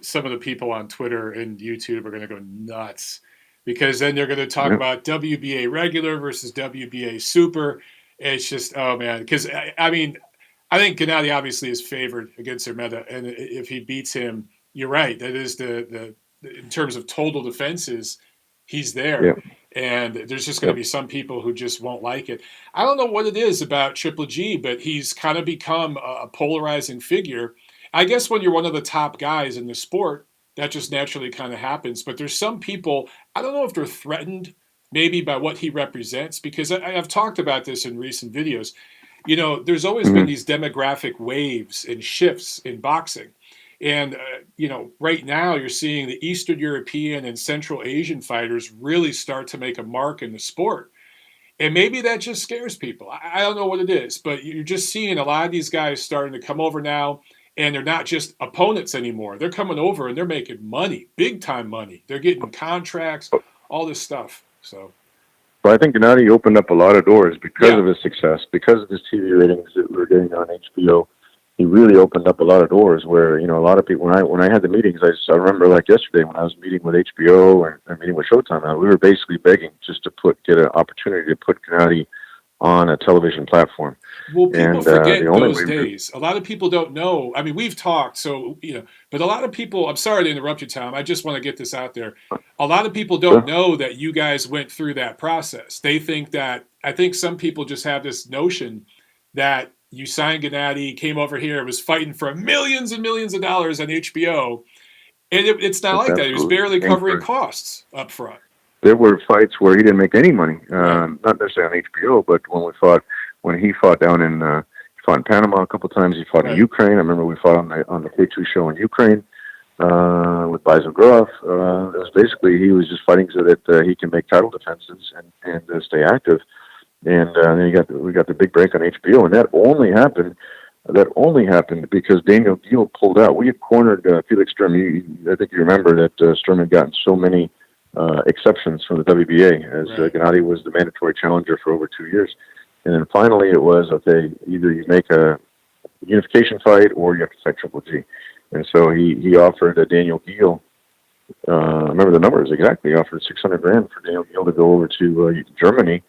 some of the people on Twitter and YouTube are going to go nuts, because then they're going to talk about WBA regular versus WBA super. It's just, oh man, because I think Gennadiy obviously is favored against Zarmeta, and if he beats him, you're right. That is the in terms of total defenses, he's there. Yeah. And there's just going to be some people who just won't like it. I don't know what it is about Triple G, but he's kind of become a polarizing figure. I guess when you're one of the top guys in the sport, that just naturally kind of happens. But there's some people, I don't know if they're threatened maybe by what he represents, because I've talked about this in recent videos. There's always been these demographic waves and shifts in boxing. And, right now you're seeing the Eastern European and Central Asian fighters really start to make a mark in the sport. And maybe that just scares people. I don't know what it is, but you're just seeing a lot of these guys starting to come over now, and they're not just opponents anymore. They're coming over and they're making money, big time money. They're getting contracts, all this stuff. So. Well, I think Gennadiy opened up a lot of doors because of his success, because of his TV ratings that we were getting on HBO. He really opened up a lot of doors where, a lot of people, when I had the meetings, I remember like yesterday when I was meeting with HBO and meeting with Showtime, we were basically begging just to get an opportunity to put Gennadiy on a television platform. Well, people forget those days. A lot of people don't know. I mean, we've talked, but a lot of people, I'm sorry to interrupt you, Tom. I just want to get this out there. A lot of people don't know that you guys went through that process. They think I think some people just have this notion that you signed Gennadiy, came over here, was fighting for millions and millions of dollars on HBO. And it's not like that. He was barely covering costs up front. There were fights where he didn't make any money, not necessarily on HBO, but when he fought down in, he fought in Panama a couple of times. He fought in Ukraine. I remember we fought on the K2 show in Ukraine with Bison Groff. It was basically, he was just fighting so that he can make title defenses and stay active. And then we got the big break on HBO, and that only happened because Daniel Gill pulled out. We had cornered Felix Sturm. I think you remember that Sturm had gotten so many exceptions from the WBA, as Gennadiy was the mandatory challenger for over 2 years. And then finally it was, okay, either you make a unification fight or you have to fight Triple G. And so he offered Daniel Gill, I remember the numbers exactly, he offered $600,000 for Daniel Gill to go over to Germany.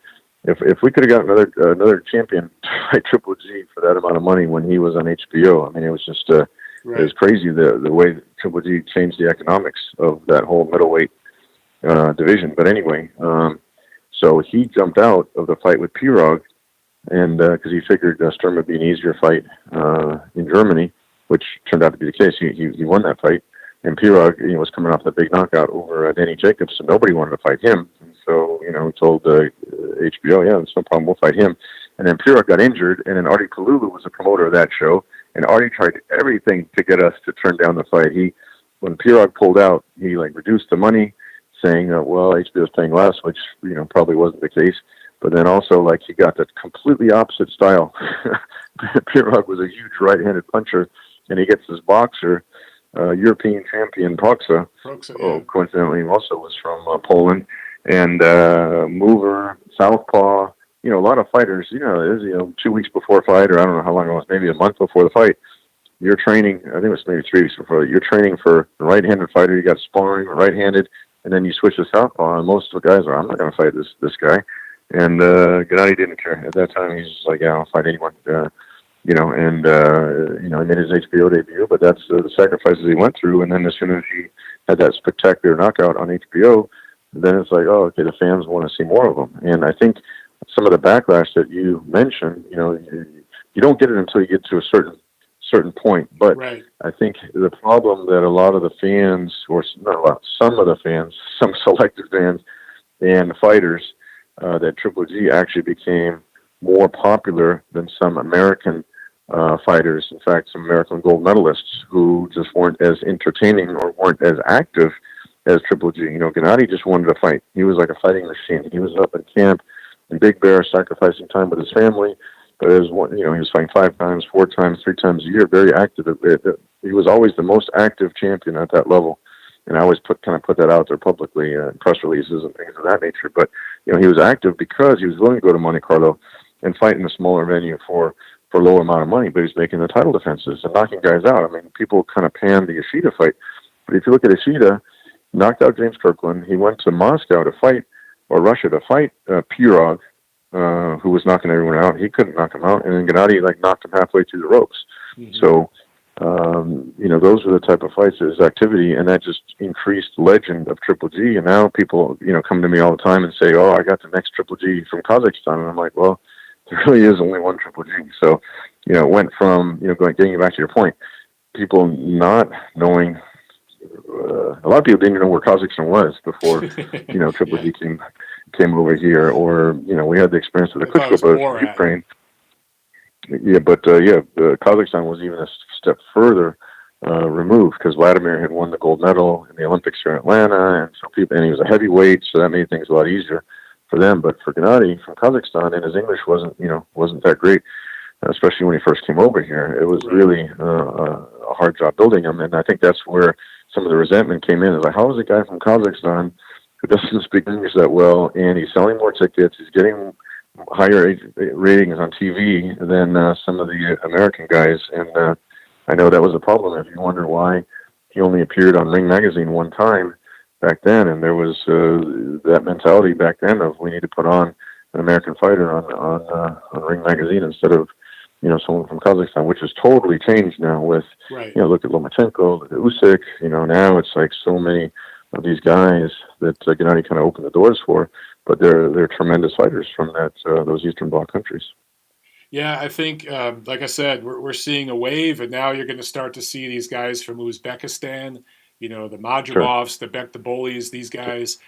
If we could have got another champion like Triple G for that amount of money when he was on HBO, I mean, it was just it was crazy the way that Triple G changed the economics of that whole middleweight division. But anyway, So he jumped out of the fight with Pirog, and because he figured Sturm would be an easier fight in Germany, which turned out to be the case. He won that fight, and Pirog was coming off the big knockout over Danny Jacobs, so nobody wanted to fight him. And so he told HBO, yeah, it's no problem, we'll fight him. And then Pirog got injured, and then Artie Kalulu was the promoter of that show, and Artie tried everything to get us to turn down the fight. When Pirog pulled out, he reduced the money, saying, well, HBO is paying less, which probably wasn't the case. But then also, he got the completely opposite style. Pirog was a huge right-handed puncher, and he gets this boxer, European champion Proxa, yeah. Coincidentally also was from Poland, and mover, southpaw. A lot of fighters. It was 2 weeks before a fight, or I don't know how long it was, maybe a month before the fight. You're training. I think it was maybe 3 weeks before. You're training for a right-handed fighter. You got sparring right-handed, and then you switch to southpaw. And most of the guys are, I'm not going to fight this guy. And Gennadiy didn't care at that time. He's just like, yeah, I'll fight anyone. He made his HBO debut, but that's the sacrifices he went through. And then as soon as he had that spectacular knockout on HBO, then it's like, oh, okay, the fans want to see more of him. And I think some of the backlash that you mentioned, you don't get it until you get to a certain point. But right. I think the problem that a lot of the fans, or not a lot, some of the fans, some selected fans and fighters, that Triple G actually became more popular than some American fighters. In fact, some American gold medalists who just weren't as entertaining or weren't as active as Triple G. Gennadiy just wanted to fight. He was like a fighting machine. He was up in camp in Big Bear, sacrificing time with his family. But he was fighting 5 times, 4 times, 3 times a year, very active. He was always the most active champion at that level. And I always put that out there publicly, press releases and things of that nature. But he was active because he was willing to go to Monte Carlo and fight in a smaller venue for a lower amount of money. But he's making the title defenses and knocking guys out. I mean, people kind of pan the Ishida fight, but if you look at Ishida, knocked out James Kirkland. He went to Moscow to fight, or Russia to fight Pirog, who was knocking everyone out. He couldn't knock him out, and then Gennadiy knocked him halfway through the ropes. Mm-hmm. So. Those are the type of fights, there's activity, and that just increased legend of Triple G. And now people, come to me all the time and say, oh, I got the next Triple G from Kazakhstan. And I'm like, well, there really is only one Triple G. So, it went from, getting back to your point, people not knowing, a lot of people didn't even know where Kazakhstan was before, Triple G came over here. Or, we had the experience with the Klitschko in Ukraine. Yeah, but Kazakhstan was even a step further removed because Vladimir had won the gold medal in the Olympics here in Atlanta, and he was a heavyweight, so that made things a lot easier for them. But for Gennadiy from Kazakhstan, and his English wasn't that great, especially when he first came over here. It was really a hard job building him, and I think that's where some of the resentment came in. It's like, how is a guy from Kazakhstan who doesn't speak English that well, and he's selling more tickets, he's getting higher ratings on TV than some of the American guys, and I know that was a problem. If you wonder why he only appeared on Ring Magazine one time back then, and there was that mentality back then of we need to put on an American fighter on Ring Magazine instead of someone from Kazakhstan, which has totally changed now. With right. Look at Lomachenko, look at Usyk. Now it's like so many of these guys that Gennadiy kind of opened the doors for. But they're tremendous fighters from those Eastern Bloc countries. Yeah, I think, like I said, we're seeing a wave, and now you're going to start to see these guys from Uzbekistan, the Madrimovs, sure. the Bektabolis, these guys.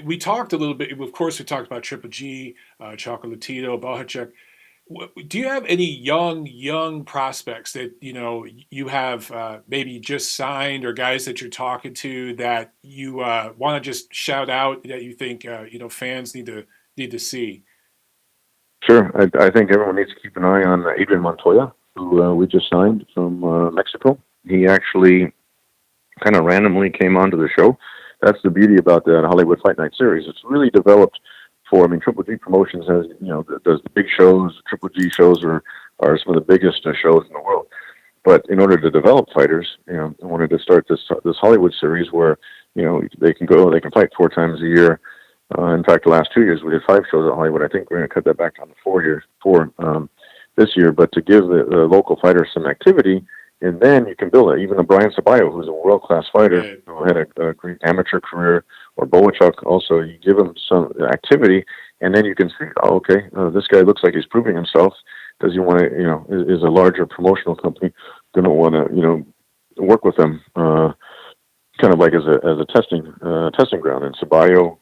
We talked a little bit. Of course, we talked about Triple G, Chocolatito, Bohacek. Do you have any young prospects that you have maybe just signed, or guys that you're talking to that you want to just shout out that you think fans need to see? Sure, I think everyone needs to keep an eye on Adrian Montoya, who we just signed from Mexico. He actually kind of randomly came onto the show. That's the beauty about the Hollywood Fight Night series. It's really developed for, Triple G Promotions has, does the big shows. Triple G shows are some of the biggest shows in the world. But in order to develop fighters, I wanted to start this Hollywood series where, they can fight 4 times a year. In fact, the last 2 years we did 5 shows at Hollywood. I think we're going to cut that back down to 4 this year. But to give the local fighters some activity, and then you can build it. Even a Brian Sabayo, who's a world-class fighter, who had a great amateur career, or Boachuk also, you give him some activity, and then you can see, oh, okay, this guy looks like he's proving himself. Does he want to, is a larger promotional company going to want to, work with them, kind of like as a testing ground? And Ceballo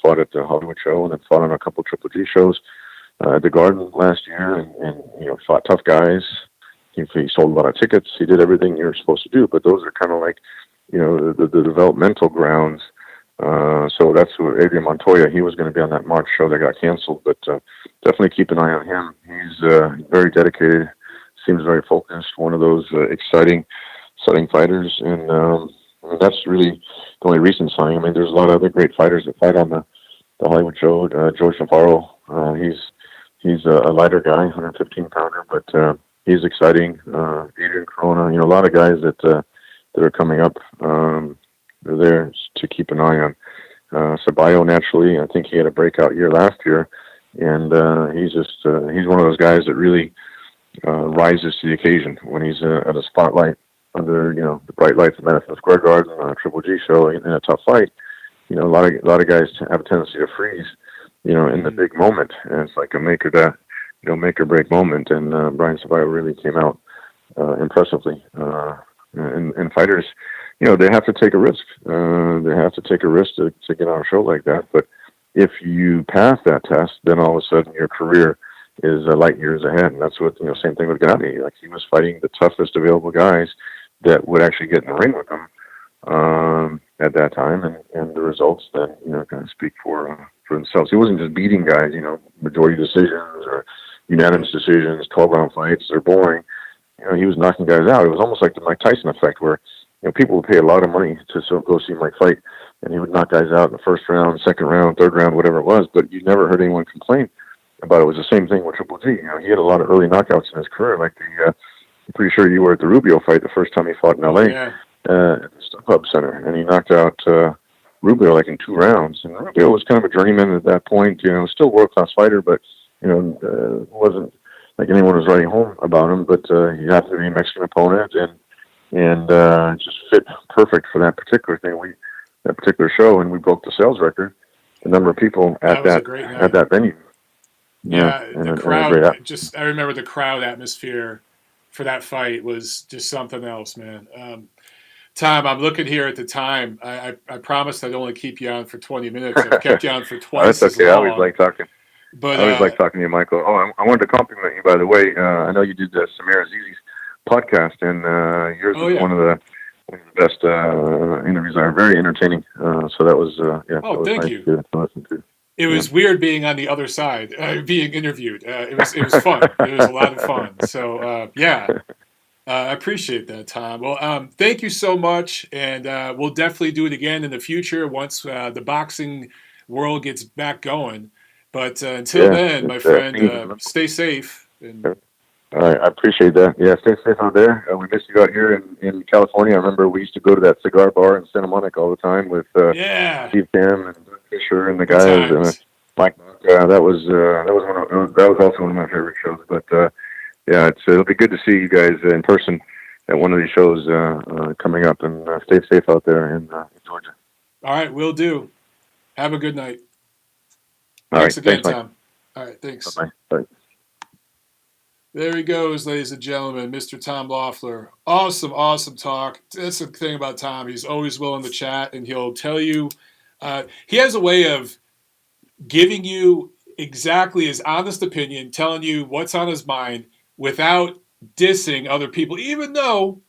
fought at the Hollywood show and then fought on a couple Triple G shows at the Garden last year, and fought tough guys. He sold a lot of tickets. He did everything you're supposed to do. But those are kind of like, the developmental grounds. So that's what Adrian Montoya, he was going to be on that March show that got canceled, but definitely keep an eye on him. He's very dedicated, seems very focused, one of those exciting fighters, and that's really the only recent signing. I mean, there's a lot of other great fighters that fight on the Hollywood show. George Chaparro, he's a lighter guy, 115-pounder, but he's exciting. Adrian Corona, a lot of guys that are coming up. They're there to keep an eye on. Ceballo, naturally, I think he had a breakout year last year, and he's one of those guys that really rises to the occasion when he's at a spotlight under the bright lights of Madison Square Garden on a Triple G show in a tough fight. A lot of guys have a tendency to freeze, in the big moment, and it's like a make or break moment. And Brian Ceballo really came out impressively. And fighters, they have to take a risk. They have to take a risk to get on a show like that. But if you pass that test, then all of a sudden your career is light years ahead. And that's what, same thing with Gennadiy. Like, he was fighting the toughest available guys that would actually get in the ring with him at that time. And the results then, kind of speak for themselves. He wasn't just beating guys, majority decisions or unanimous decisions, 12-round fights. They're boring. He was knocking guys out. It was almost like the Mike Tyson effect, where people would pay a lot of money to go see Mike fight, and he would knock guys out in the first round, second round, third round, whatever it was. But you never heard anyone complain about it. It was the same thing with Triple G. He had a lot of early knockouts in his career. Like I'm pretty sure you were at the Rubio fight the first time he fought in L.A. Yeah. At the StubHub Center, and he knocked out Rubio like in 2 rounds. And Rubio was kind of a journeyman at that point. Still world-class fighter, but wasn't like anyone was writing home about him. But he happened to be a Mexican opponent, and just fit perfect for that particular thing. That particular show, and we broke the sales record. The number of people at that venue. Yeah, and the crowd. I remember the crowd atmosphere for that fight was just something else, man. Tom, I'm looking here at the time. I promised I'd only keep you on for 20 minutes. I've kept you on for twice that's okay. as long. I always like talking. But, I always like talking to you, Michael. Oh, I wanted to compliment you, by the way. I know you did the Samir Azizi's podcast, and yours was one of the best interviews. Are very entertaining. So that was that was thank nice you. To listen to. It was weird being on the other side, being interviewed. It was fun. It was a lot of fun. So I appreciate that, Tom. Well, thank you so much, and we'll definitely do it again in the future once the boxing world gets back going. But until then, my friend, stay safe. And all right, I appreciate that. Yeah, stay safe out there. We miss you out here in California. I remember we used to go to that cigar bar in Santa Monica all the time with Steve Kim and Fisher and the guys. Mike, that was also one of my favorite shows. But it'll be good to see you guys in person at one of these shows coming up. And stay safe out there in Georgia. All right, will do. Have a good night. Thanks again, Tom. Mike. All right, thanks. Bye. There he goes, ladies and gentlemen, Mr. Tom Loeffler. Awesome talk. That's the thing about Tom. He's always willing to chat, and he'll tell you. He has a way of giving you exactly his honest opinion, telling you what's on his mind without dissing other people, even though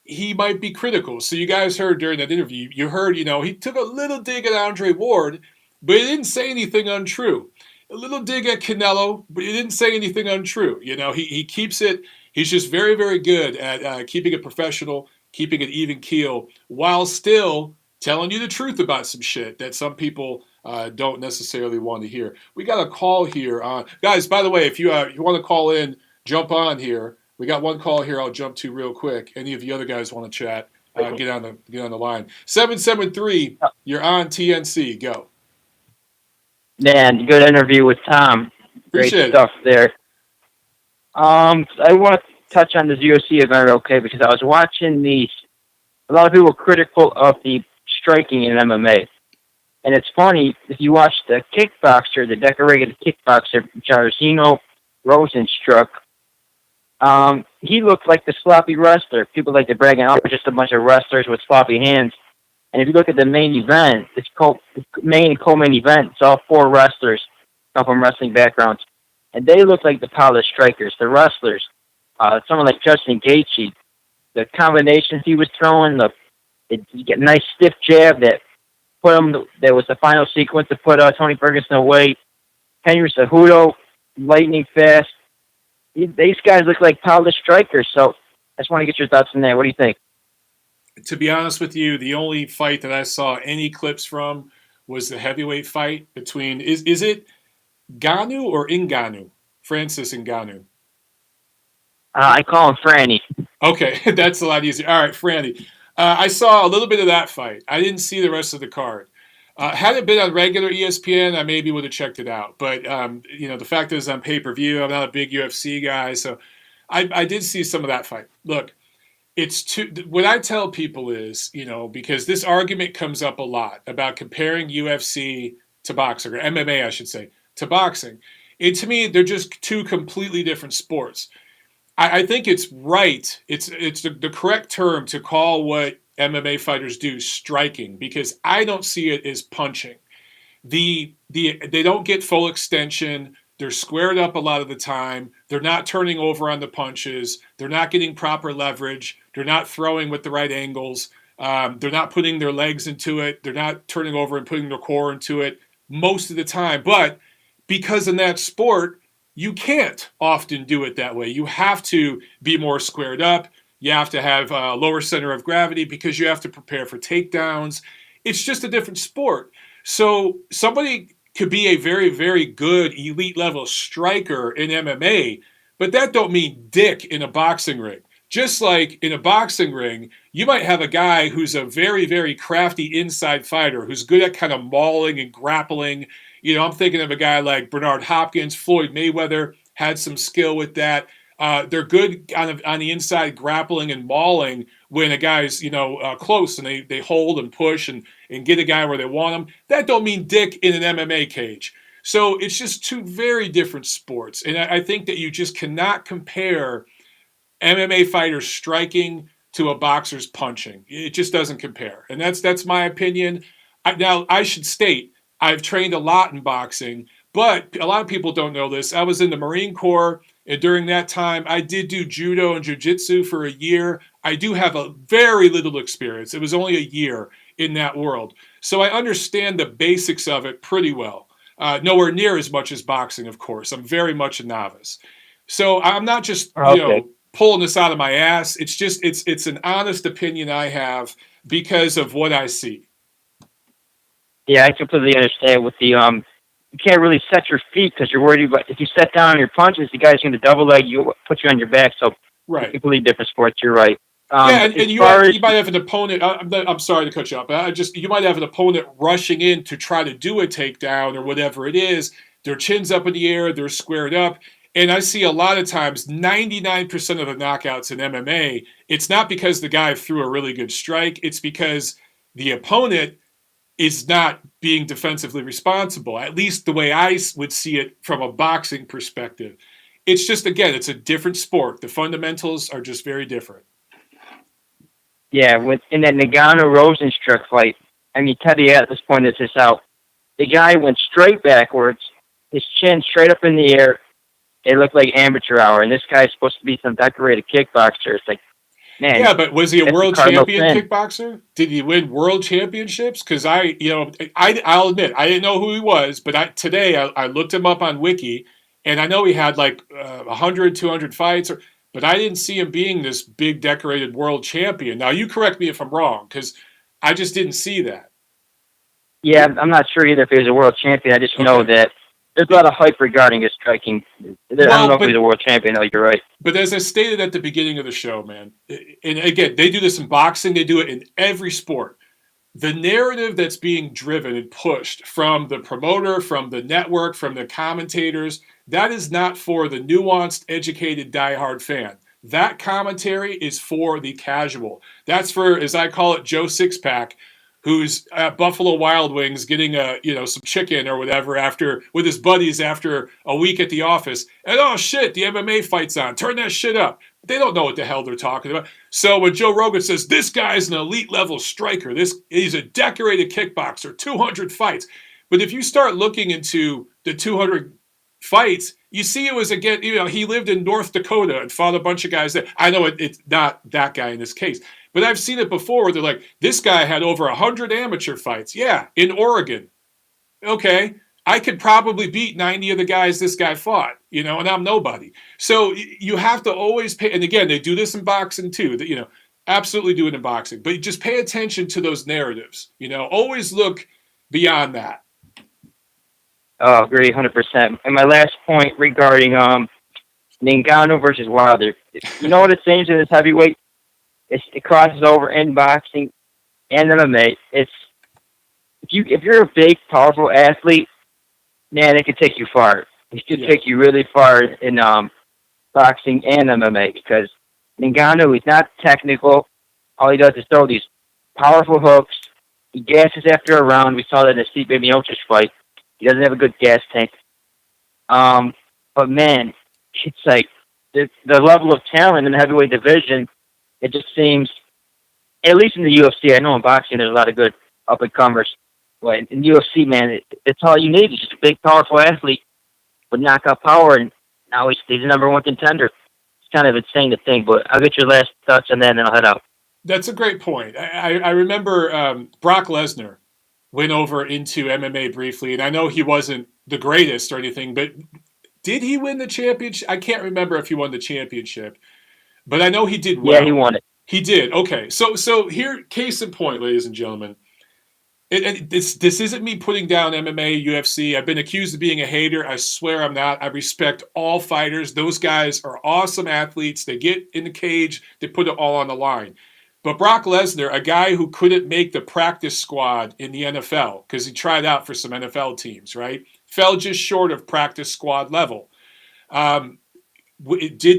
he might be critical. So you guys heard during that interview, you heard, he took a little dig at Andre Ward, but he didn't say anything untrue. A little dig at Canelo, but he didn't say anything untrue. He keeps it. He's just very, very good at keeping it professional, keeping it even keel, while still telling you the truth about some shit that some people don't necessarily want to hear. We got a call here. Guys, by the way, if you want to call in, jump on here. We got one call here I'll jump to real quick. Any of you other guys want to chat, get on the line. 773, you're on TNC. Go. Man, good interview with Tom. Great stuff there. I want to touch on this UFC event real quick because I was watching a lot of people critical of the striking in MMA. And it's funny, if you watch the kickboxer, the decorated kickboxer, Jairzinho Rosenstruck, he looked like the sloppy wrestler. People like to brag on, just a bunch of wrestlers with sloppy hands. And if you look at the main event, it's main and co-main event, it's all four wrestlers come from wrestling backgrounds. And they look like the polished strikers, the wrestlers. Someone like Justin Gaethje, the combinations he was throwing, you get a nice stiff jab that put him, that was the final sequence to put Tony Ferguson away. Henry Cejudo, lightning fast. These guys look like polished strikers, so I just want to get your thoughts on that. What do you think? To be honest with you, the only fight that I saw any clips from was the heavyweight fight between, is it Ngannou or Ngannou? Francis Ngannou. I call him Franny. Okay, that's a lot easier. All right, Franny. I saw a little bit of that fight. I didn't see the rest of the card. Had it been on regular ESPN, I maybe would have checked it out. But, the fact is on pay-per-view, I'm not a big UFC guy, so I did see some of that fight. Look, what I tell people is, because this argument comes up a lot about comparing UFC to boxing, or MMA, I should say, to boxing. To me, they're just two completely different sports. I think it's right. It's the correct term to call what MMA fighters do striking, because I don't see it as punching. They don't get full extension. They're squared up a lot of the time. They're not turning over on the punches. They're not getting proper leverage. They're not throwing with the right angles. They're not putting their legs into it. They're not turning over and putting their core into it most of the time. But because in that sport, you can't often do it that way. You have to be more squared up. You have to have a lower center of gravity because you have to prepare for takedowns. It's just a different sport. So somebody could be a very, very good elite level striker in MMA, but that don't mean dick in a boxing ring. Just like in a boxing ring, you might have a guy who's a very, very crafty inside fighter who's good at kind of mauling and grappling. I'm thinking of a guy like Bernard Hopkins. Floyd Mayweather had some skill with that. They're good on the inside grappling and mauling when a guy's close, and they hold and push and get a guy where they want him. That don't mean dick in an MMA cage. So it's just two very different sports, and I think that you just cannot compare MMA fighters striking to a boxer's punching. It just doesn't compare, and that's my opinion. Now I should state I've trained a lot in boxing, but a lot of people don't know this. I was in the Marine Corps. And during that time, I did do judo and jiu-jitsu for a year. I do have a very little experience. It was only a year in that world. So I understand the basics of it pretty well. Nowhere near as much as boxing, of course. I'm very much a novice. So I'm not just, pulling this out of my ass. It's just, it's an honest opinion I have because of what I see. Yeah, I completely understand with the, you can't really set your feet because you're worried about if you set down on your punches, the guy's going to double leg you, put you on your back. So, right, completely different sports. You're right. And you might have an opponent. I'm sorry to cut you off. You might have an opponent rushing in to try to do a takedown or whatever it is. Their chin's up in the air. They're squared up. And I see a lot of times 99% of the knockouts in MMA, it's not because the guy threw a really good strike. It's because the opponent is not being defensively responsible, at least the way I would see it from a boxing perspective. It's just, again, it's a different sport. The fundamentals are just very different. Yeah, in that Ngannou-Rosenstruck fight, I mean, Teddy at this point is this out. The guy went straight backwards, his chin straight up in the air. It looked like amateur hour, and this guy's supposed to be some decorated kickboxer. It's like, man. Yeah, but was he a world champion kickboxer? Did he win world championships? Because I'll admit, I didn't know who he was, but today I looked him up on Wiki, and I know he had like 100, 200 fights, but I didn't see him being this big decorated world champion. Now, you correct me if I'm wrong, because I just didn't see that. Yeah, I'm not sure either if he was a world champion. I just know that there's a lot of hype regarding his striking. I don't know if he's a world champion. No, you're right. But as I stated at the beginning of the show, man, and again, they do this in boxing. They do it in every sport. The narrative that's being driven and pushed from the promoter, from the network, from the commentators, that is not for the nuanced, educated, diehard fan. That commentary is for the casual. That's for, as I call it, Joe Sixpack, who's at Buffalo Wild Wings getting some chicken or whatever with his buddies after a week at the office, and oh shit, the MMA fight's on. Turn that shit up. They don't know what the hell they're talking about. So when Joe Rogan says this guy's an elite level striker, he's a decorated kickboxer, 200 fights. But if you start looking into the 200 fights, you see it was again, he lived in North Dakota and fought a bunch of guys there. I know it's not that guy in this case, but I've seen it before where they're like, this guy had over 100 amateur fights. Yeah, in Oregon. Okay, I could probably beat 90 of the guys this guy fought, and I'm nobody. So you have to always pay, and again, they do this in boxing too, absolutely do it in boxing, but just pay attention to those narratives, always look beyond that. Oh, agree 100%. And my last point regarding Ngannou versus Wilder, you know what it seems in this heavyweight? It crosses over in boxing and MMA. If you're a big, powerful athlete, man, it could take you far. It could take you really far in boxing and MMA because Ngannou is not technical. All he does is throw these powerful hooks. He gasses after a round. We saw that in the Stipe Miocic fight. He doesn't have a good gas tank. But man, it's like the level of talent in the heavyweight division, it just seems, at least in the UFC, I know in boxing there's a lot of good up-and-comers, but in UFC, man, it's all you need. It's just a big, powerful athlete with knockout power, and now he's the number one contender. It's kind of insane to think, but I'll get your last thoughts on that, and then I'll head out. That's a great point. I remember Brock Lesnar went over into MMA briefly, and I know he wasn't the greatest or anything, but did he win the championship? I can't remember if he won the championship, but I know he did well. Yeah, he won it. He did. Okay, so here, case in point, ladies and gentlemen, and this isn't me putting down MMA, UFC. I've been accused of being a hater. I swear I'm not. I respect all fighters. Those guys are awesome athletes. They get in the cage. They put it all on the line. But Brock Lesnar, a guy who couldn't make the practice squad in the NFL because he tried out for some NFL teams, right? Fell just short of practice squad level. Did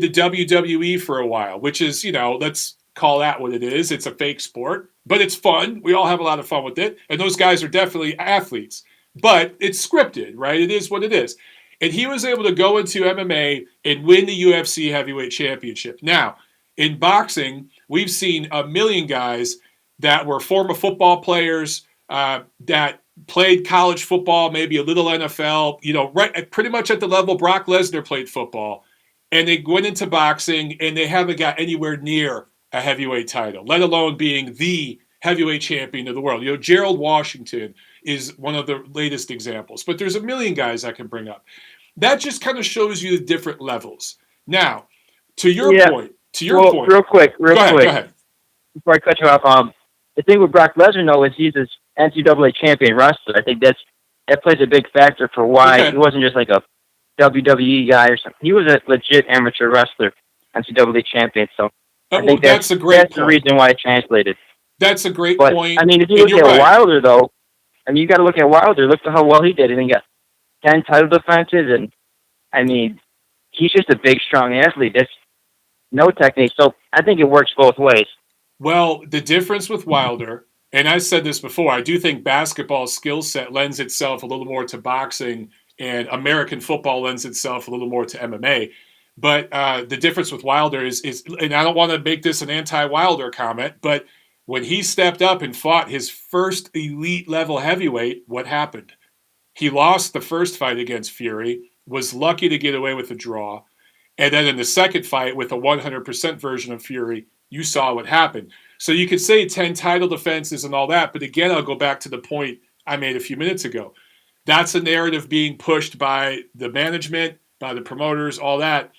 the WWE for a while, which is, let's call that what it is. It's a fake sport, but it's fun. We all have a lot of fun with it. And those guys are definitely athletes. But it's scripted, right? It is what it is. And he was able to go into MMA and win the UFC heavyweight championship. Now, in boxing, we've seen a million guys that were former football players that played college football, maybe a little NFL, right pretty much at the level Brock Lesnar played football. And they went into boxing and they haven't got anywhere near a heavyweight title, let alone being the heavyweight champion of the world. Gerald Washington is one of the latest examples, but there's a million guys I can bring up. That just kind of shows you the different levels. Now, to your point, real quick. Go ahead. Before I cut you off, the thing with Brock Lesnar, though, is he's an NCAA champion wrestler. I think that plays a big factor for why he wasn't just like a WWE guy or something. He was a legit amateur wrestler, NCAA champion. So I think that's the reason why it translated. That's a great point. I mean, if you look at Wilder, though, you got to look at Wilder. Look at how well he did. And he got 10 title defenses, and I mean, he's just a big, strong athlete. That's no technique. So I think it works both ways. Well, the difference with Wilder, and I said this before, I do think basketball skill set lends itself a little more to boxing, and American football lends itself a little more to MMA. But the difference with Wilder is, and I don't want to make this an anti-Wilder comment, but when he stepped up and fought his first elite level heavyweight, what happened? He lost the first fight against Fury, was lucky to get away with a draw, and then in the second fight with a 100% version of Fury, you saw what happened. So you could say 10 title defenses and all that, but again, I'll go back to the point I made a few minutes ago. That's a narrative being pushed by the management, by the promoters, all that.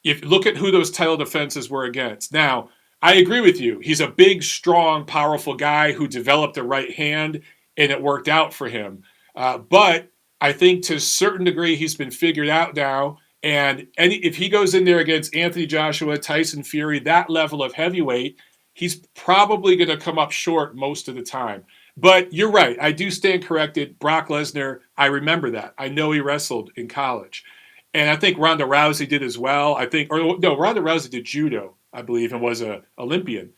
If look at who those title defenses were against. Now, I agree with you. He's a big, strong, powerful guy who developed the right hand, and it worked out for him. But I think to a certain degree, he's been figured out now. And if he goes in there against Anthony Joshua, Tyson Fury, that level of heavyweight, he's probably going to come up short most of the time. But you're right. I do stand corrected. Brock Lesnar, I remember that. I know he wrestled in college. And I think Ronda Rousey did as well. Ronda Rousey did judo, I believe, and was an Olympian.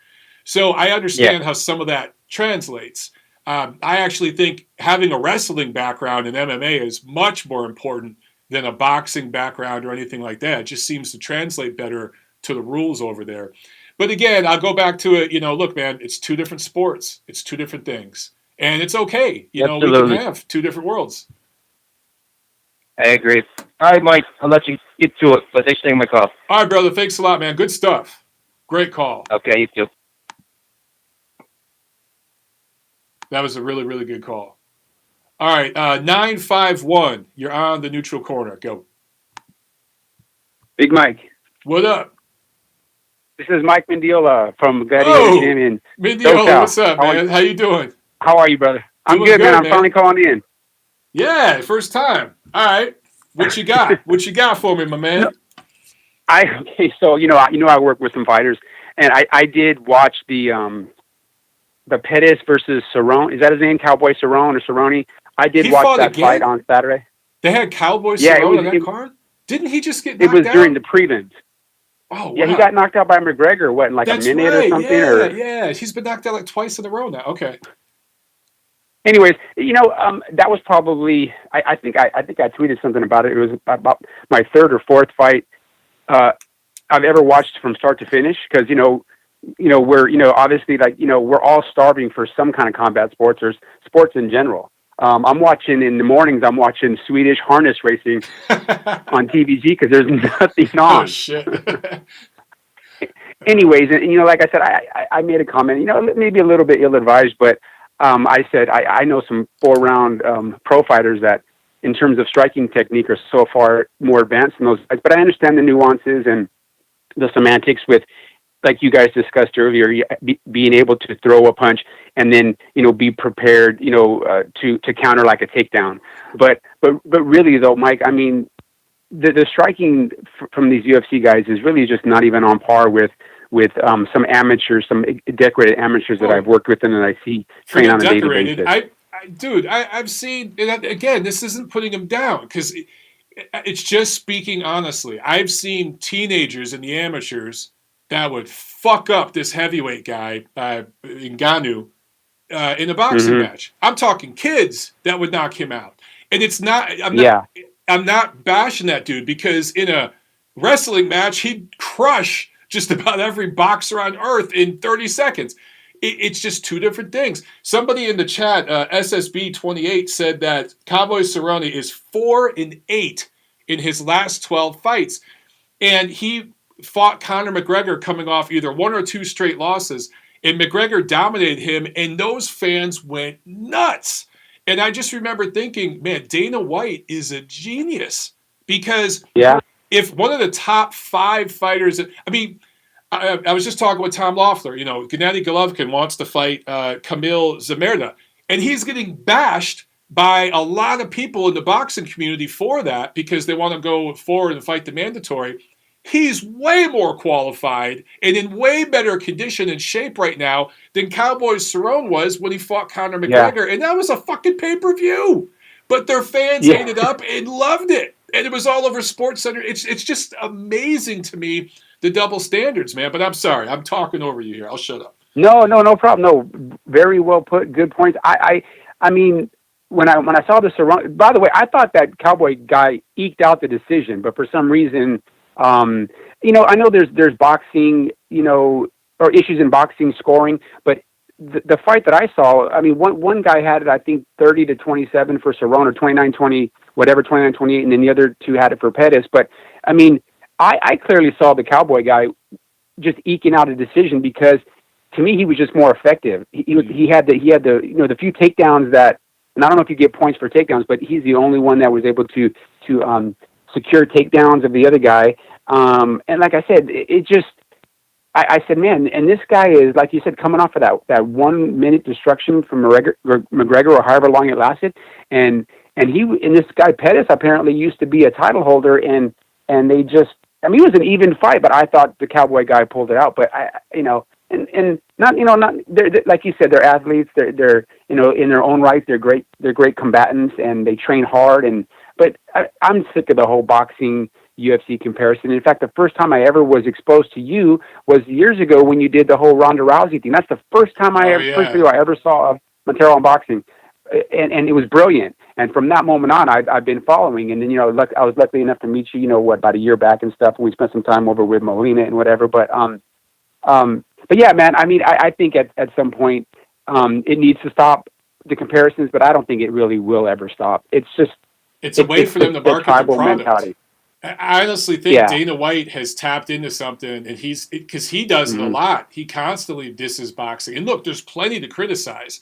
So I understand how some of that translates. I actually think having a wrestling background in MMA is much more important than a boxing background or anything like that. It just seems to translate better to the rules over there. But again, I'll go back to it. Look, man, it's two different sports. It's two different things. And it's okay. We Absolutely. can have two different worlds. I agree. All right, Mike, I'll let you get to it, but thanks for taking my call. All right, brother. Thanks a lot, man. Good stuff. Great call. Okay, you too. That was a really, really good call. All right, 951. You're on the neutral corner. Go. Big Mike. What up? This is Mike Mendiola from Gladiator Gym in Mendiola, SoCal. what's up, man? How you doing? How are you, brother? I'm Doing good, man. I'm man. finally calling in. Yeah, first time. All right. What you got? What you got for me, my man? So I work with some fighters, and I did watch the Pettis versus Cerrone. Is that his name? Cowboy Cerrone or Cerrone? I did watch that fight on Saturday. They had Cowboy Cerrone on that card? Didn't he just get knocked out? It was during the prelims. Oh, wow. Yeah, he got knocked out by McGregor, in like That's a minute right. or something? Yeah. He's been knocked out like twice in a row now. Okay. Anyways, that was probably, I think I tweeted something about it. It was about my third or fourth fight I've ever watched from start to finish, because we're obviously, like, we're all starving for some kind of combat sports or sports in general. I'm watching in the mornings. I'm watching Swedish harness racing on TVG because there's nothing on. Oh shit. Anyways, and like I said, I made a comment. Maybe a little bit ill-advised, but I said I know some 4-round pro fighters that, in terms of striking technique, are so far more advanced than those guys. But I understand the nuances and the semantics with, like you guys discussed earlier, being able to throw a punch and then, be prepared, to counter like a takedown. But really though, Mike, I mean, the striking from these UFC guys is really just not even on par with some amateurs, some decorated amateurs that I've worked with and that I see train on a daily basis. I've seen, and again, this isn't putting him down, because it's just speaking honestly. I've seen teenagers in the amateurs that would fuck up this heavyweight guy, Ngannou, in a boxing match. I'm talking kids that would knock him out. And it's not, I'm not bashing that dude, because in a wrestling match, he'd crush just about every boxer on earth in 30 seconds. It's just two different things. Somebody in the chat, SSB28, said that Cowboy Cerrone is 4-8 in his last 12 fights. And he fought Conor McGregor coming off either 1 or 2 straight losses. And McGregor dominated him, and those fans went nuts. And I just remember thinking, man, Dana White is a genius. Because if one of the top 5 fighters, I was just talking with Tom Loeffler, Gennadiy Golovkin wants to fight Kamil Zamerda, and he's getting bashed by a lot of people in the boxing community for that, because they want to go forward and fight the mandatory. He's way more qualified and in way better condition and shape right now than Cowboy Cerrone was when he fought Conor McGregor, and that was a fucking pay-per-view. But their fans ate it up and loved it, and it was all over SportsCenter. It's just amazing to me, the double standards, man. But I'm sorry, I'm talking over you here. I'll shut up. No problem. No, very well put. Good points. I mean, when I saw the Cerrone, by the way, I thought that Cowboy guy eked out the decision, but for some reason, I know there's boxing, or issues in boxing scoring, but the fight that I saw, I mean, one guy had it, I think 30-27 for Cerrone, or 29-20, whatever, 29-28, and then the other two had it for Pettis. But I mean, I clearly saw the Cowboy guy just eking out a decision, because to me he was just more effective. He had the the few takedowns that, and I don't know if you get points for takedowns, but he's the only one that was able to secure takedowns of the other guy. And like I said, it just, I said, man, and this guy is, like you said, coming off of that 1 minute destruction from McGregor, or however long it lasted, and this guy Pettis apparently used to be a title holder, and they just, I mean, it was an even fight, but I thought the Cowboy guy pulled it out. But and not, they're, like you said, they're athletes. They're in their own right, they're great combatants, and they train hard. But I'm sick of the whole boxing UFC comparison. In fact, the first time I ever was exposed to you was years ago when you did the whole Ronda Rousey thing. That's the first time first video I ever saw of Montero on boxing, and it was brilliant. And from that moment on, I've been following. And then I was lucky enough to meet you. About a year back and stuff. And we spent some time over with Molina and whatever. But yeah, man. I mean, I think at some point it needs to stop the comparisons, but I don't think it really will ever stop. It's a way for them to market their product. Mentality. I honestly think Dana White has tapped into something, and because he does it a lot. He constantly disses boxing. And look, there's plenty to criticize,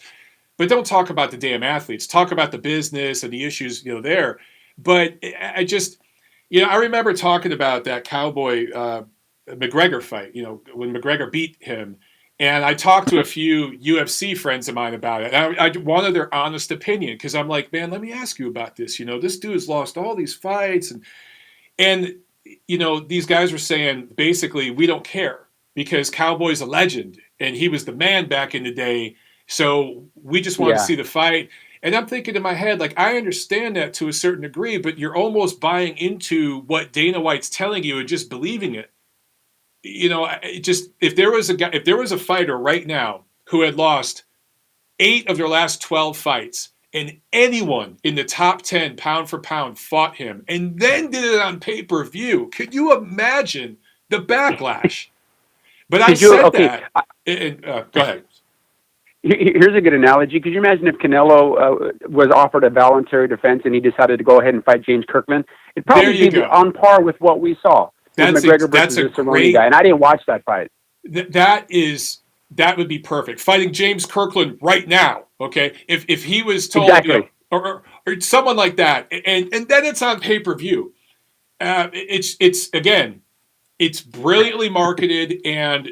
but don't talk about the damn athletes. Talk about the business and the issues, there. But I just, I remember talking about that Cowboy McGregor fight, when McGregor beat him. And I talked to a few UFC friends of mine about it. And I wanted their honest opinion because I'm like, man, let me ask you about this. This dude's lost all these fights. And these guys were saying, basically, we don't care because Cowboy's a legend. And he was the man back in the day. So we just want to see the fight. And I'm thinking in my head, like, I understand that to a certain degree, but you're almost buying into what Dana White's telling you and just believing it. If there was a fighter right now who had lost 8 of their last 12 fights and anyone in the top 10 pound for pound fought him and then did it on pay-per-view, could you imagine the backlash? But I said that. Go ahead. Here's a good analogy. Could you imagine if Canelo was offered a voluntary defense and he decided to go ahead and fight James Kirkland? It'd probably be on par with what we saw. That's a great guy, and I didn't watch that fight. That would be perfect. Fighting James Kirkland right now, okay? If he was told, or someone like that, and then it's on pay-per-view. It's brilliantly marketed, and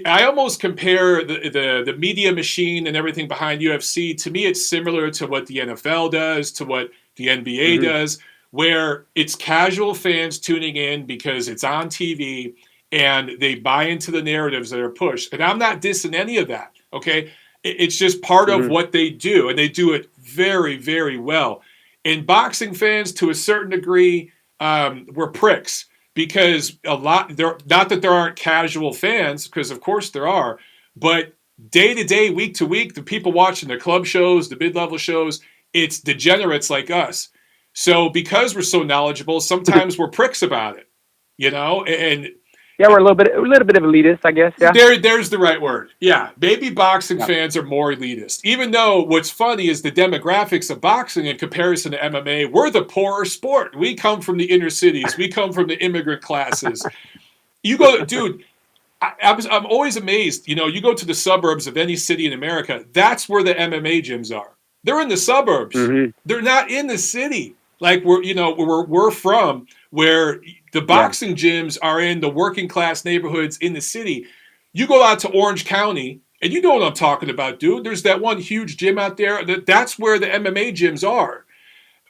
I almost compare the media machine and everything behind UFC. To me, it's similar to what the NFL does, to what the NBA does, where it's casual fans tuning in because it's on TV and they buy into the narratives that are pushed. And I'm not dissing any of that, okay? It's just part of what they do, and they do it very, very well. And boxing fans, to a certain degree, were pricks because not that there aren't casual fans, because of course there are, but day to day, week to week, the people watching the club shows, the mid-level shows, it's degenerates like us. So because we're so knowledgeable, sometimes we're pricks about it, and we're a little bit of elitist, I guess. Yeah, there's the right word. Yeah, maybe boxing fans are more elitist. Even though what's funny is the demographics of boxing in comparison to MMA, we're the poorer sport. We come from the inner cities. We come from the immigrant classes. You go, dude. I'm always amazed. You go to the suburbs of any city in America. That's where the MMA gyms are. They're in the suburbs. They're not in the city. Like we're from, where the boxing gyms are in the working class neighborhoods in the city. You go out to Orange County, and you know what I'm talking about, dude. There's that one huge gym out there. That's where the MMA gyms are.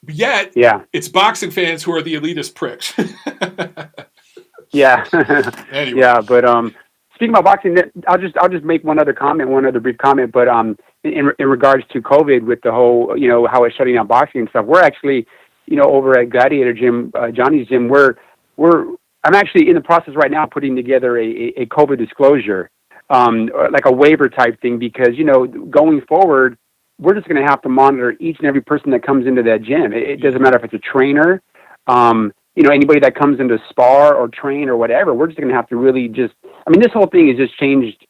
Yet, it's boxing fans who are the elitist pricks. Anyway. Yeah, but speaking about boxing, I'll just make one other brief comment. But in regards to COVID, with the whole, how it's shutting down boxing and stuff, we're actually, over at Gladiator Gym, Johnny's gym, I'm actually in the process right now putting together a COVID disclosure, like a waiver type thing, because, going forward, we're just going to have to monitor each and every person that comes into that gym. It doesn't matter if it's a trainer, anybody that comes into spar or train or whatever. We're just going to have to really this whole thing has just changed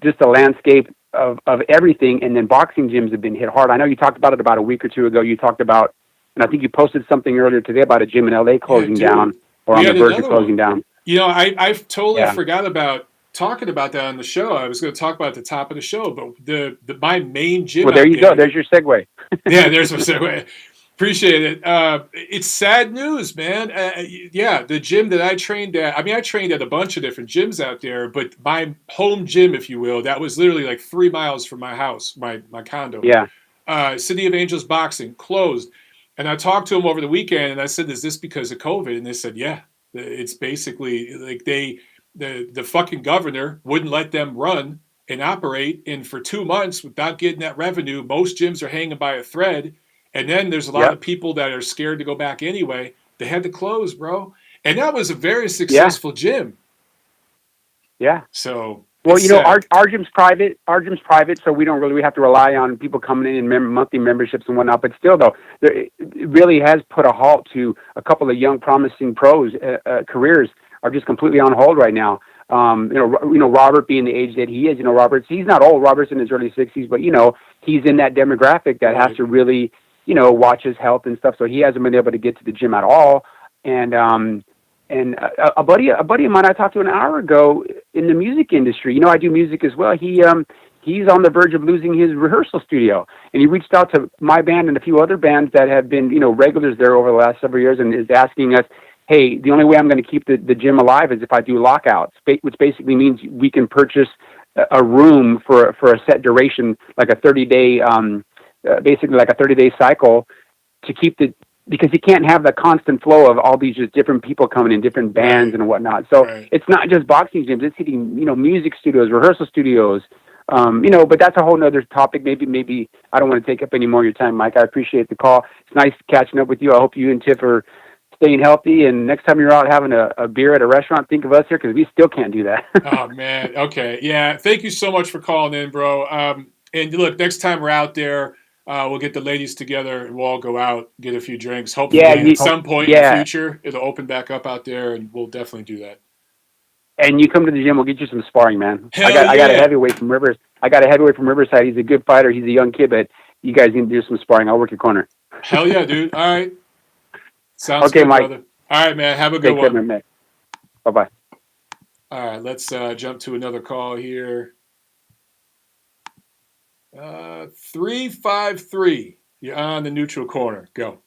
just the landscape of everything. And then boxing gyms have been hit hard. I know you talked about it about a week or two ago. You talked about, and I think you posted something earlier today about a gym in LA closing down, or on the verge of closing down. I totally forgot about talking about that on the show. I was going to talk about it at the top of the show, but my main gym. Well, there you go. There's your segue. There's my segue. Appreciate it. It's sad news, man. The gym that I trained at, I trained at a bunch of different gyms out there, but my home gym, if you will, that was literally like 3 miles from my house, my condo. Yeah. City of Angels Boxing closed. And I talked to them over the weekend, and I said, is this because of COVID? And they said, yeah. It's basically like the fucking governor wouldn't let them run and operate. And for 2 months, without getting that revenue, most gyms are hanging by a thread. And then there's a lot of people that are scared to go back anyway. They had to close, bro. And that was a very successful gym. Yeah. So Well, It's you know, sad. our gym's private. Our gym's private, so we don't really have to rely on people coming in and monthly memberships and whatnot. But still, though, it really has put a halt to a couple of young, promising pros. Careers are just completely on hold right now. Robert being the age that he is, he's not old. Robert's in his early 60s, but he's in that demographic that has to really, watch his health and stuff. So he hasn't been able to get to the gym at all. And a buddy of mine I talked to an hour ago in the music industry. I do music as well. He's on the verge of losing his rehearsal studio, and he reached out to my band and a few other bands that have been regulars there over the last several years, and is asking us, hey, the only way I'm going to keep the gym alive is if I do lockouts, which basically means we can purchase a room for a set duration, like a 30-day, basically like a 30-day cycle, to keep because you can't have the constant flow of all these just different people coming in, different bands and whatnot. So it's not just boxing gyms; it's hitting music studios, rehearsal studios. But that's a whole nother topic. Maybe I don't want to take up any more of your time, Mike. I appreciate the call. It's nice catching up with you. I hope you and Tiff are staying healthy. And next time you're out having a beer at a restaurant, think of us here, because we still can't do that. Oh, man. Okay. Yeah. Thank you so much for calling in, bro. And look, next time we're out there, we'll get the ladies together and we'll all go out, get a few drinks. Hopefully at some point in the future, it'll open back up out there, and we'll definitely do that. And you come to the gym, we'll get you some sparring, man. Hell I got a heavyweight from Rivers. I got a heavyweight from Riverside. He's a good fighter. He's a young kid, but you guys need to do some sparring. I'll work your corner. Hell yeah, dude. All right. Sounds okay, good, Mike. brother. All right, man. Have a good one. Bye-bye. All right, let's jump to another call here. 353. You're on the neutral corner. Go.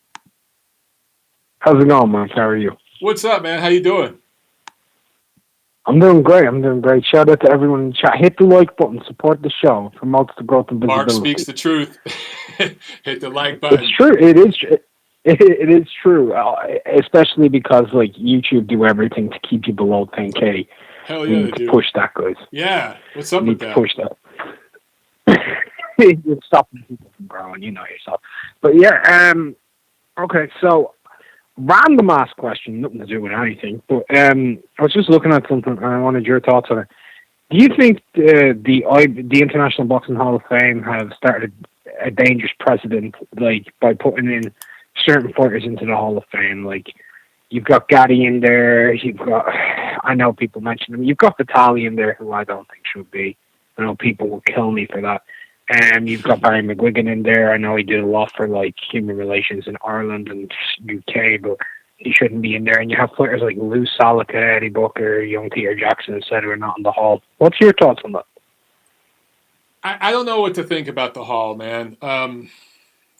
How's it going, Mike? How are you? What's up, man? How you doing? I'm doing great. Shout out to everyone in the chat. Hit the like button. Support the show. It promotes the growth and visibility. Mark speaks the truth. Hit the like button. It's true. It is. It is true. Especially because YouTube do everything to keep you below 10K. Hell yeah, you need to push that, guys. Yeah. What's up with that? Push that. You're stopping people from growing. You know yourself. But yeah. Okay. So. Random ass question, nothing to do with anything. But I was just looking at something, and I wanted your thoughts on it. Do you think the International Boxing Hall of Fame have started a dangerous precedent, by putting in certain fighters into the Hall of Fame? You've got Gennadiy in there. I know people mention him. You've got Vitaly in there, who I don't think should be. I know people will kill me for that. You've got Barry McGuigan in there. I know he did a lot for human relations in Ireland and UK, but he shouldn't be in there. And you have players like Lou Salika, Eddie Booker, young Peter Jackson, etc. not in the Hall. What's your thoughts on that? I don't know what to think about the Hall, man.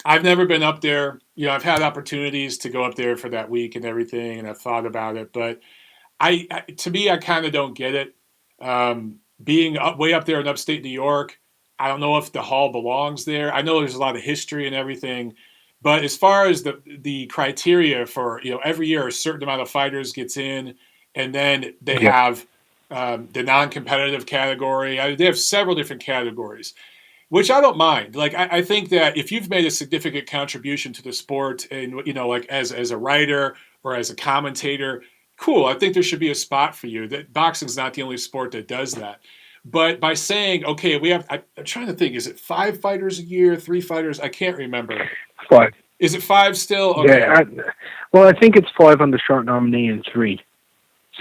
I've never been up there. I've had opportunities to go up there for that week and everything, and I've thought about it. But to me, I kind of don't get it. Being way up there in upstate New York, I don't know if the Hall belongs there. I know there's a lot of history and everything, but as far as the criteria for, every year a certain amount of fighters gets in, and then they have the non-competitive category. They have several different categories, which I don't mind. I think that if you've made a significant contribution to the sport, and as a writer or as a commentator, cool. I think there should be a spot for you. That boxing's not the only sport that does that. But by saying, okay, I'm trying to think, is it 5 fighters a year, 3 fighters? I can't remember. 5. Is it 5 still? Okay. Yeah. I think it's 5 on the short nominee and 3.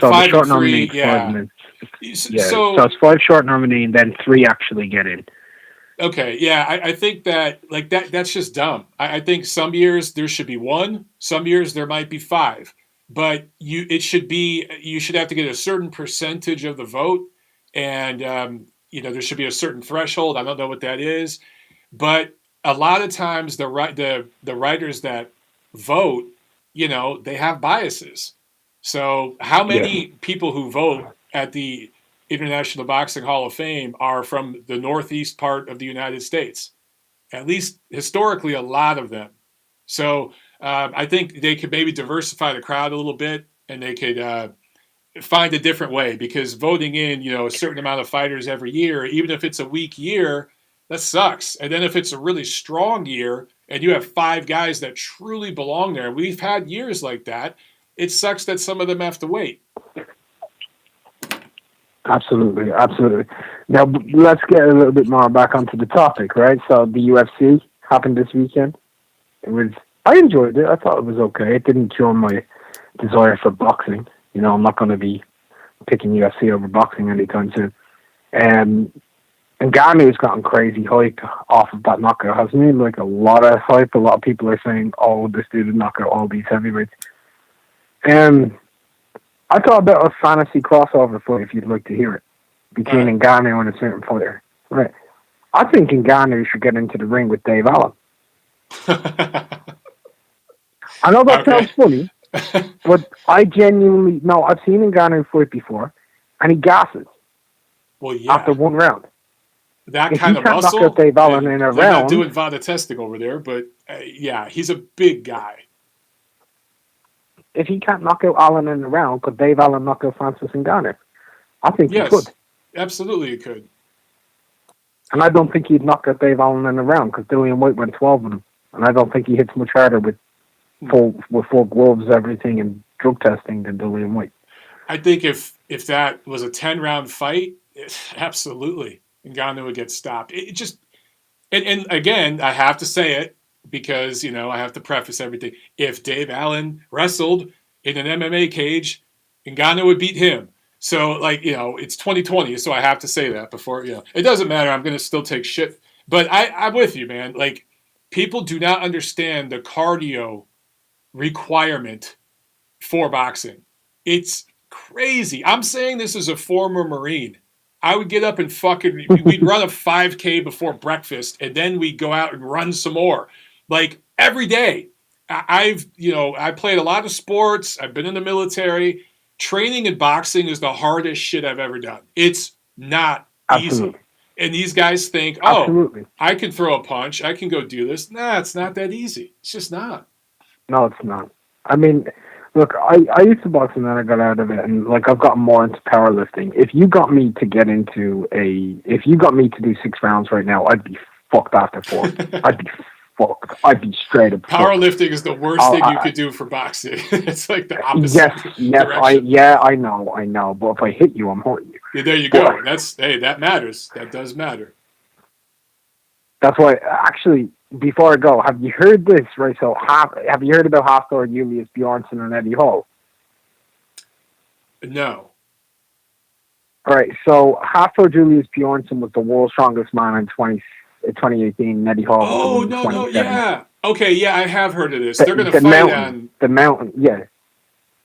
So 5 the short and 3, nominee is 5 and then, So it's 5 short nominee and then 3 actually get in. Okay, yeah, I think that that's just dumb. I think some years there should be 1, some years there might be 5, but you should have to get a certain percentage of the vote. And, there should be a certain threshold. I don't know what that is. But a lot of times the writers that vote, they have biases. So how many people who vote at the International Boxing Hall of Fame are from the northeast part of the United States? At least historically, a lot of them. So I think they could maybe diversify the crowd a little bit, and they could find a different way, because voting in, a certain amount of fighters every year, even if it's a weak year, that sucks. And then if it's a really strong year and you have 5 guys that truly belong there, we've had years like that, it sucks that some of them have to wait. Absolutely, absolutely. Now let's get a little bit more back onto the topic, right? So the UFC happened this weekend. I enjoyed it. I thought it was okay. It didn't cure my desire for boxing. I'm not going to be picking UFC over boxing anytime soon. And Ngannou's gotten crazy hype off of that knockout, hasn't he? Like a lot of hype. A lot of people are saying, "Oh, this dude would knock out all these heavyweights." I thought about a fantasy crossover fight, if you'd like to hear it, between Ngannou and a certain fighter. Right. I think Ngannou should get into the ring with Dave Allen. I know that sounds funny, but I genuinely no. I've seen Ngannou fight before, and he gasses. Well, yeah. After one round. That kind of muscle. Knock out Dave Allen in a they're round. Not doing VADA testing over there, but yeah, he's a big guy. If he can't knock out Allen in a round, could Dave Allen knock out Francis Ngannou? I think he could. Absolutely he could. And I don't think he'd knock out Dave Allen in a round because Dillian White went 12 with him. And I don't think he hits much harder with full gloves, everything, and drug testing than Dillian White. I think if that was a 10-round fight, absolutely, Ngannou would get stopped. It just, and again, I have to say it because, I have to preface everything. If Dave Allen wrestled in an MMA cage, Ngannou would beat him. So, it's 2020, so I have to say that before, it doesn't matter. I'm going to still take shit. But I'm with you, man. Like, people do not understand the cardio requirement for boxing. It's crazy. I'm saying this as a former Marine. I would get up and we'd run a 5K before breakfast, and then we'd go out and run some more. Like, every day. I played a lot of sports. I've been in the military. Training in boxing is the hardest shit I've ever done. It's not easy. And these guys think, I can throw a punch. I can go do this. Nah, it's not that easy. It's just not. No, it's not. I mean, look, I used to box and then I got out of it, and I've gotten more into powerlifting. If you got me to do 6 rounds right now, I'd be fucked after 4. I'd be fucked. I'd be straight up. Powerlifting is the worst thing you could do for boxing. It's like the opposite. Yes, I know. But if I hit you, I'm hurting you. Yeah, there you go. That matters. That does matter. That's why, actually, before I go, have you heard this, right? So, have you heard about Hafthor Julius Bjornsson and Eddie Hall? No. All right, so Hafthor Julius Bjornsson was the world's strongest man in 2018, and Eddie Hall. Oh, no, yeah. Okay, yeah, I have heard of this. They're going to fight on... The mountain, yeah.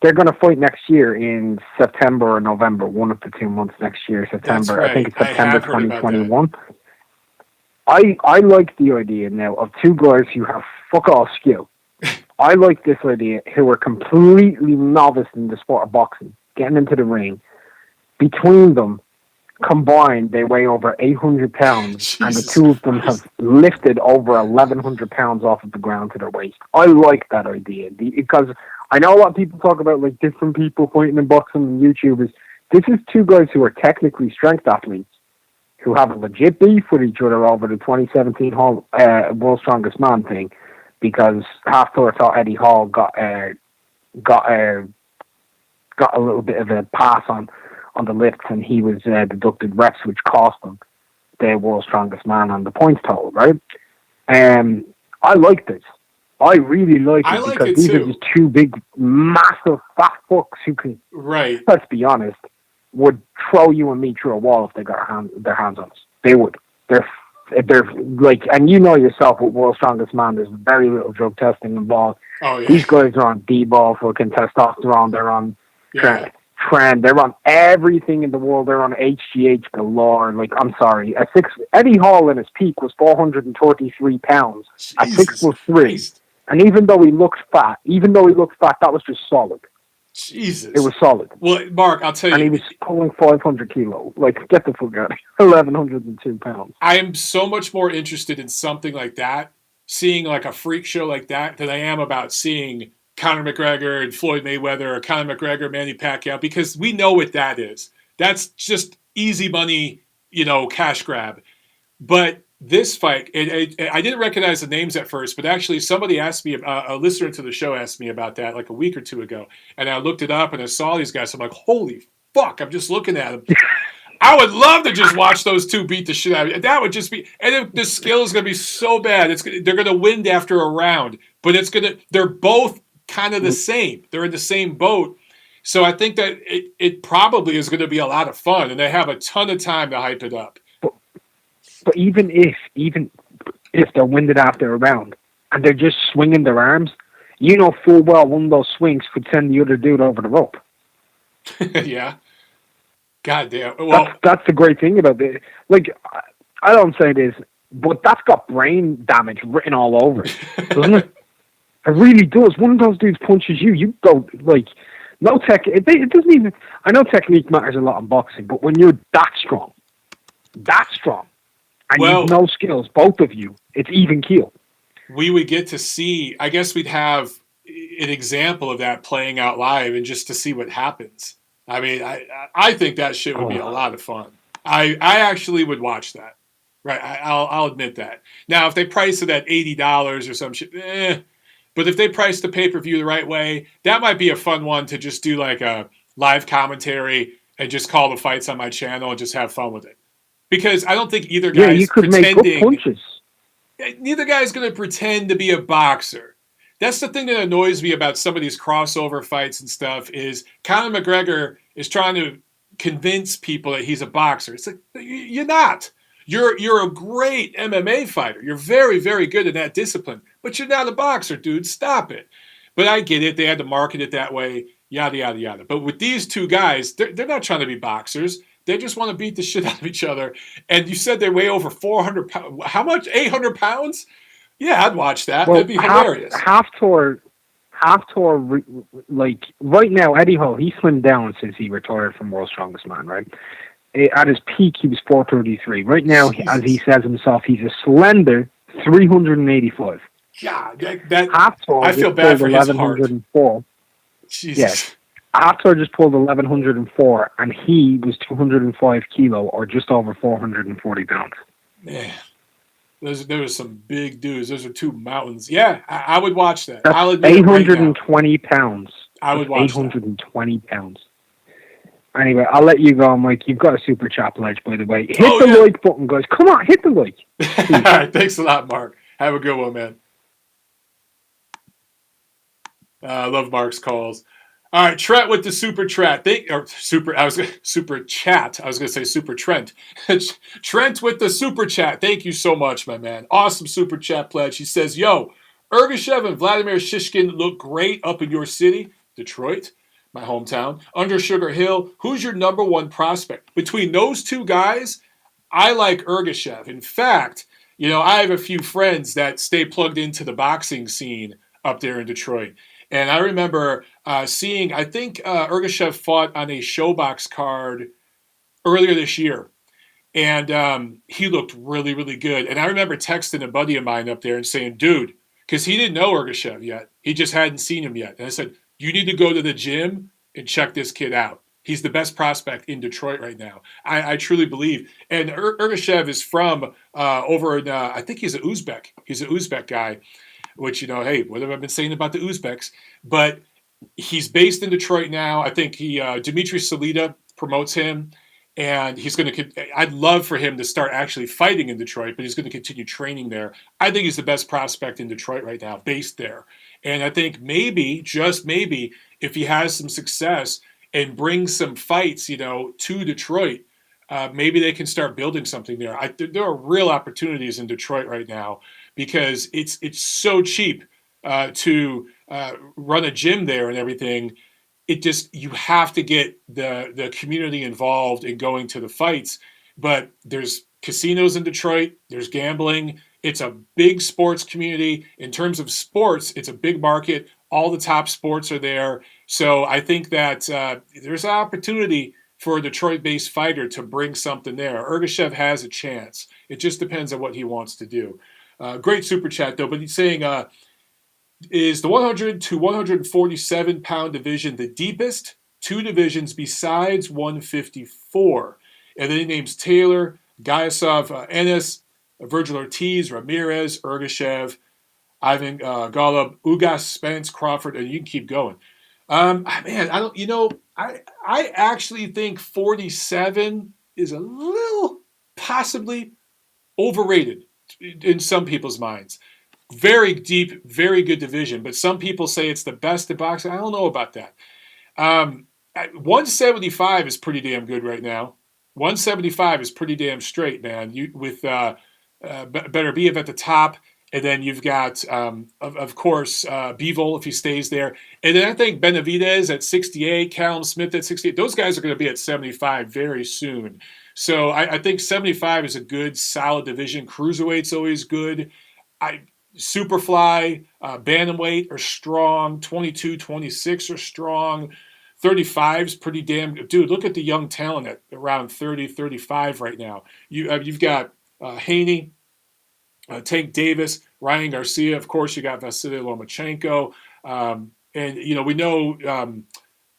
They're going to fight next year in September or November, one of the 2 months next year, September. That's right. I think it's September 2021. I like the idea now of 2 guys who have fuck all skill. I like this idea who are completely novice in the sport of boxing, getting into the ring. Between them, combined, they weigh over 800 pounds, and the 2 of them have lifted over 1,100 pounds off of the ground to their waist. I like that idea because I know a lot of people talk about different people fighting in boxing and YouTubers. This is 2 guys who are technically strength athletes who have a legit beef with each other over the 2017 World's Strongest Man thing, because Hafthor thought Eddie Hall got a little bit of a pass on the lifts, and he was deducted reps, which cost him the World's Strongest Man on the points total, right? I like this. I really like it because these are just 2 big, massive fat fucks who can, let's be honest, would throw you and me through a wall if they got their hands on us. They would. They're and you know yourself with World's Strongest Man, there's very little drug testing involved. Oh, yeah. These guys are on D-ball, fucking testosterone. They're on trend. They're on everything in the world. They're on HGH galore. I'm sorry. Eddie Hall in his peak was 433 pounds at 6'3". And even though he looked fat, that was just solid. Jesus. It was solid. Well, Mark, I'll tell you. And he was pulling 500 kilos. Get the fuck out of here. 1,102 pounds. I am so much more interested in something like that, seeing a freak show like that, than I am about seeing Conor McGregor and Floyd Mayweather, or Conor McGregor, Manny Pacquiao, because we know what that is. That's just easy money, cash grab. But this fight, I didn't recognize the names at first, but actually somebody asked me, a listener to the show asked me about that a week or 2 ago, and I looked it up and I saw these guys. I'm like, holy fuck, I'm just looking at them. I would love to just watch those two beat the shit out of you. That would just be, and the skill is going to be so bad. They're going to win after a round, but they're both kind of the same. They're in the same boat. So I think that it probably is going to be a lot of fun, and they have a ton of time to hype it up. But even if they're winded after a round and they're just swinging their arms, you know full well one of those swings could send the other dude over the rope. Yeah. God damn. Well, that's the great thing about it. Like, I don't say this, but that's got brain damage written all over it, doesn't it? It really does. One of those dudes punches you, you go, like, no tech. It doesn't even. I know technique matters a lot in boxing, but when you're that strong, and you have no skills, both of you, it's even keel. We would get to see, I guess we'd have an example of that playing out live and just to see what happens. I mean, I think that shit would be a lot of fun. I actually would watch that. Right, I'll admit that. Now, if they price it at $80 or some shit, but if they price the pay-per-view the right way, that might be a fun one to just do like a live commentary and just call the fights on my channel and just have fun with it. Because I don't think either guy's you could pretending. make good punches. Neither guy's going to pretend to be a boxer. That's the thing that annoys me about some of these crossover fights and stuff is Conor McGregor is trying to convince people that he's a boxer. It's like, you're not. You're a great MMA fighter. You're very, very good in that discipline. But you're not a boxer, dude. Stop it. But I get it. They had to market it that way, yada, yada, yada. But with these two guys, they're not trying to be boxers. They just want to beat the shit out of each other. And you said they weigh over 400 pounds. How much? 800 pounds? Yeah, I'd watch that. That'd be hilarious. Half tour, like right now, Eddie Hall, he slimmed down since he retired from World's Strongest Man, right? At his peak, he was 433. Right now, as he says himself, he's a slender 385. Yeah, half tour. I feel bad for his heart. Jesus. Yes. After just pulled 1104, and he was 205 kilo, or just over 440 pounds. Man, there was some big dudes. Those are two mountains. Yeah, I would watch that. That's I'll admit 820 pounds. I would watch 820 pounds. Anyway, I'll let you go, Mike. You've got a super chat pledge, by the way. Hit the like button, guys. Come on, hit the like. All right, thanks a lot, Mark. Have a good one, man. I love Mark's calls. All right, Trent with the super chat. Super chat. I was going to say super Trent. Trent with the super chat. Thank you so much, my man. Awesome super chat pledge. He says, "Yo, Ergashev and Vladimir Shishkin look great up in your city, Detroit, my hometown. Under Sugar Hill, who's your number one prospect? Between those two guys, I like Ergashev. In fact, I have a few friends that stay plugged into the boxing scene up there in Detroit. And I remember seeing, I think Ergashev fought on a ShowBox card earlier this year. And he looked really, really good. And I remember texting a buddy of mine up there and saying, dude, because he didn't know Ergashev yet. He just hadn't seen him yet. And I said, you need to go to the gym and check this kid out. He's the best prospect in Detroit right now. I truly believe. And Ergashev is from over in, I think he's an Uzbek. He's an Uzbek guy. Which, hey, what have I been saying about the Uzbeks? But he's based in Detroit now. I think Dmitry Salita promotes him, and he's going to. I'd love for him to start actually fighting in Detroit, but he's going to continue training there. I think he's the best prospect in Detroit right now, based there. And I think maybe, just maybe, if he has some success and brings some fights, to Detroit, maybe they can start building something there. There are real opportunities in Detroit right now. Because it's so cheap to run a gym there and everything. You have to get the community involved in going to the fights. But there's casinos in Detroit. There's gambling. It's a big sports community. In terms of sports, it's a big market. All the top sports are there. So I think that there's an opportunity for a Detroit-based fighter to bring something there. Ergashev has a chance. It just depends on what he wants to do. Great super chat, though, but he's saying, is the 100 to 147 pound division the deepest? Two divisions besides 154. And then he names Taylor, Gayasov, Ennis, Virgil Ortiz, Ramirez, Ergashev, Ivan Golub, Ugas, Spence, Crawford, and you can keep going. Man, I don't, I actually think 47 is a little possibly overrated in some people's minds. Very deep, very good division, but some people say it's the best in boxing. I don't know about that. 175 is pretty damn good right now. 175 is pretty damn straight, man. You with Beterbiev at the top, and then you've got, of course, Bivol if he stays there, and then I think Benavidez at 68, Callum Smith at 68. Those guys are going to be at 75 very soon. So I think 75 is a good, solid division. Cruiserweight's always good. Superfly, bantamweight are strong. 22, 26 are strong. 35 is pretty damn good. Dude, look at the young talent at around 30, 35 right now. You've got Haney, Tank Davis, Ryan Garcia. Of course, you got Vasily Lomachenko. And, we know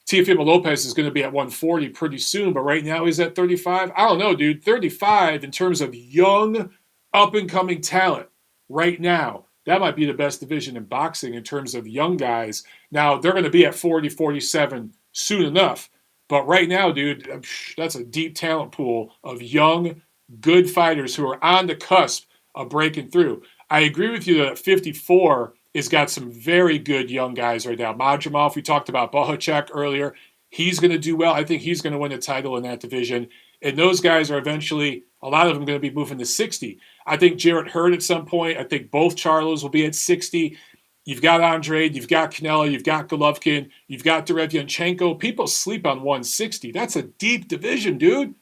Teofimo Lopez is going to be at 140 pretty soon, but right now he's at 35. I don't know, dude. 35 in terms of young, up-and-coming talent right now. That might be the best division in boxing in terms of young guys. Now, they're going to be at 40, 47 soon enough. But right now, dude, that's a deep talent pool of young, good fighters who are on the cusp of breaking through. I agree with you that 54 has got some very good young guys right now. Madrimov, we talked about Bohacek earlier. He's going to do well. I think he's going to win a title in that division. And those guys are eventually, a lot of them, going to be moving to 60. I think Jarrett Hurd at some point. I think both Charlos will be at 60. You've got Andrade, you've got Canelo, you've got Golovkin, you've got Derevyanchenko. People sleep on 160. That's a deep division, dude.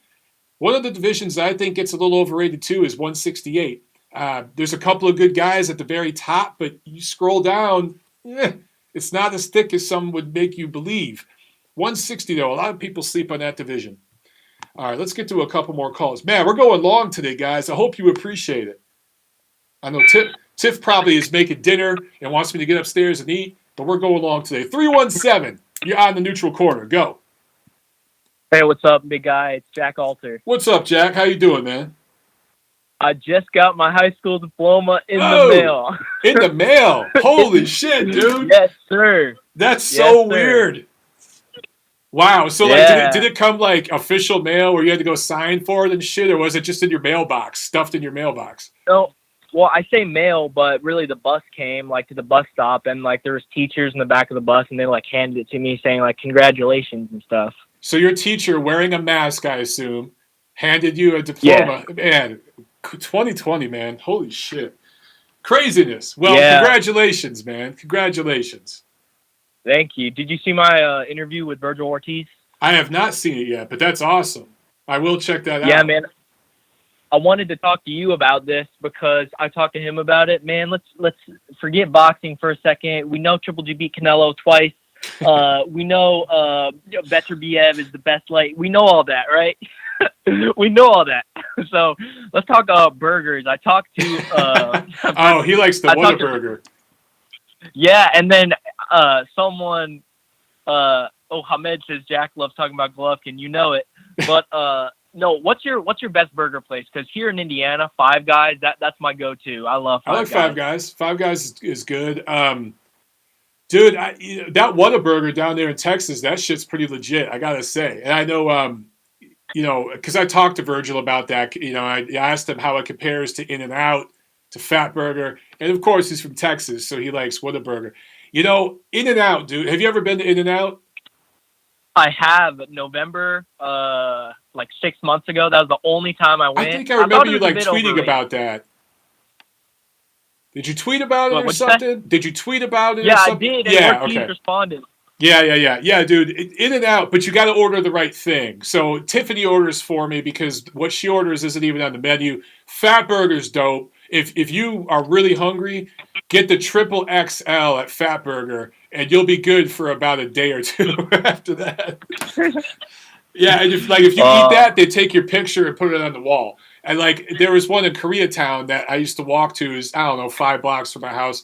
One of the divisions that I think gets a little overrated too is 168. There's a couple of good guys at the very top, but you scroll down, it's not as thick as some would make you believe. 160, though, a lot of people sleep on that division. All right, let's get to a couple more calls. Man, we're going long today, guys. I hope you appreciate it. I know Tiff probably is making dinner and wants me to get upstairs and eat, but we're going long today. 317, you're on the neutral corner. Go. Hey, what's up, big guy? It's Jack Alter. What's up, Jack? How you doing, man? I just got my high school diploma in the mail. In the mail? Holy shit, dude. Yes, sir. That's so weird. Wow. So, did it come like official mail where you had to go sign for it and shit, or was it just in your mailbox, stuffed in your mailbox? No. Well, I say mail, but really the bus came, to the bus stop, and, there was teachers in the back of the bus, and they, handed it to me saying, congratulations and stuff. So your teacher, wearing a mask, I assume, handed you a diploma. Yeah. Man, 2020, man. Holy shit. Craziness. Well, Congratulations, man. Congratulations. Thank you. Did you see my interview with Virgil Ortiz? I have not seen it yet, but that's awesome. I will check that out. Yeah, man. I wanted to talk to you about this because I talked to him about it. Man, let's forget boxing for a second. We know Triple G beat Canelo twice. We know Beterbiev is the best light. We know all that, right? We know all that. So let's talk burgers. I talked to he likes the Whataburger. Yeah, and then someone Hamed says Jack loves talking about Golovkin. You know it. But no, what's your best burger place? Because here in Indiana, Five Guys, that's my go-to. I love Five Guys. Five Guys. Five Guys is good. Dude, that Whataburger down there in Texas, that shit's pretty legit, I gotta say. And I know, because I talked to Virgil about that. I asked him how it compares to In-N-Out, to Fatburger, and of course he's from Texas, so he likes Whataburger. In-N-Out, dude. Have you ever been to In-N-Out? I have. November, 6 months ago. That was the only time I went. I think I remember you tweeting about that. Did you tweet about it or something? Did you tweet about it? Yeah, I did. And Ortiz responded. Yeah, dude. In-N-Out, but you got to order the right thing. So Tiffany orders for me because what she orders isn't even on the menu. Fatburger's dope. If you are really hungry, get the triple XL at Fatburger, and you'll be good for about a day or two after that. Yeah, and if you eat that, they take your picture and put it on the wall. And there was one in Koreatown that I used to walk to, is I don't know, 5 blocks from my house,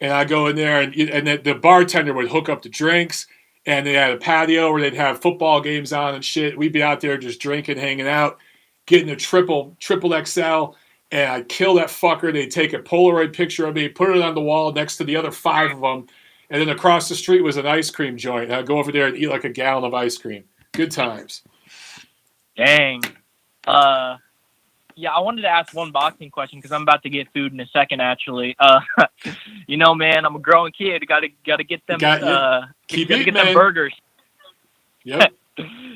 and I go in there and the bartender would hook up the drinks, and they had a patio where they'd have football games on and shit. We'd be out there just drinking, hanging out, getting a triple XL. And I'd kill that fucker. They'd take a Polaroid picture of me, put it on the wall next to the other 5 of them. And then across the street was an ice cream joint. And I'd go over there and eat like a gallon of ice cream. Good times. Dang. Yeah, I wanted to ask one boxing question because I'm about to get food in a second. Actually, man, I'm a growing kid. Got to get them. Keep Gotta eating, get man. them burgers. Yep.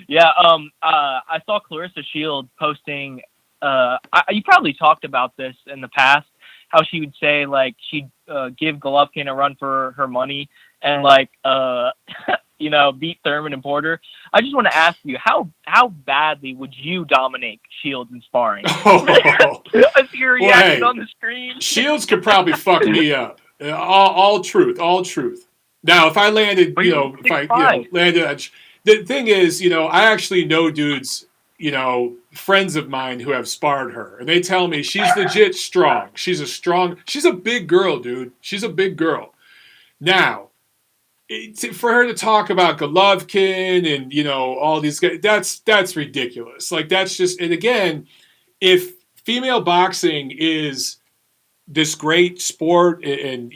Yeah. I saw Clarissa Shields posting. You probably talked about this in the past. How she would say like she'd give Golovkin a run for her money and like beat Thurman and Porter. I just want to ask you how badly would you dominate Shields in sparring? I see your reaction on the screen. Shields could probably fuck me up. All truth. Now, if I landed, landed. The thing is, I actually know dudes, friends of mine who have sparred her, and they tell me she's legit strong. She's a big girl, dude. She's a big girl. Now, for her to talk about Golovkin and all these guys, that's ridiculous. Like that's just, and again, if female boxing is this great sport, and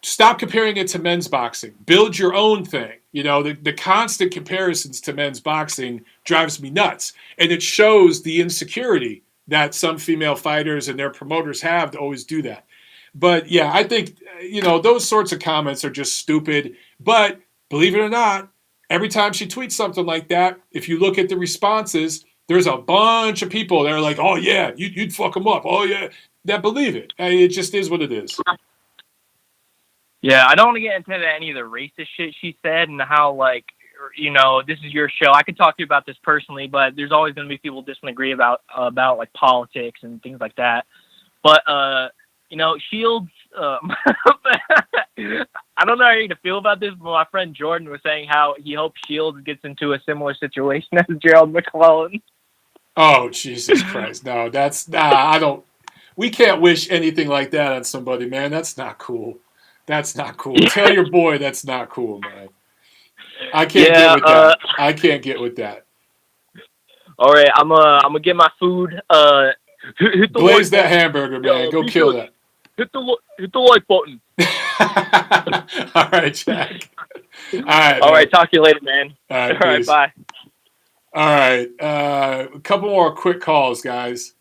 stop comparing it to men's boxing. Build your own thing. The constant comparisons to men's boxing drives me nuts, and it shows the insecurity that some female fighters and their promoters have to always do that. But yeah, I think, those sorts of comments are just stupid. But believe it or not, every time she tweets something like that, if you look at the responses, there's a bunch of people that are like, oh yeah, you'd fuck them up. Oh yeah, that believe it. It just is what it is. Yeah, I don't want to get into any of the racist shit she said and how, like, this is your show. I could talk to you about this personally, but there's always going to be people disagree about like politics and things like that. But Shields, I don't know how you to feel about this, but my friend Jordan was saying how he hopes Shields gets into a similar situation as Gerald McClellan. Oh, Jesus Christ. No, I don't. We can't wish anything like that on somebody, man. That's not cool. That's not cool. Tell your boy that's not cool, man. I can't get with that. I can't get with that. All right, I'm gonna get my food. Hit the Blaze that hamburger, man. Go kill that. Hit the like button. All right, Jack. All right. Talk to you later, man. All right, bye. All right, a couple more quick calls, guys.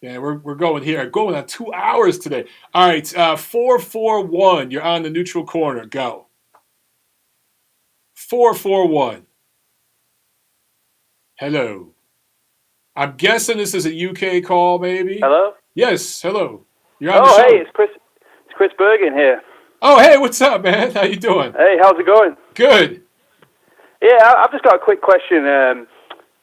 Yeah, we're going here. Going on 2 hours today. All right, 441. You're on the neutral corner. Go. 441. Hello. I'm guessing this is a UK call, maybe. Hello. Yes. Hello. You're on the show. Hey, it's Chris Bergen here. Oh, hey, what's up, man? How you doing? Hey, how's it going? Good. Yeah, I've just got a quick question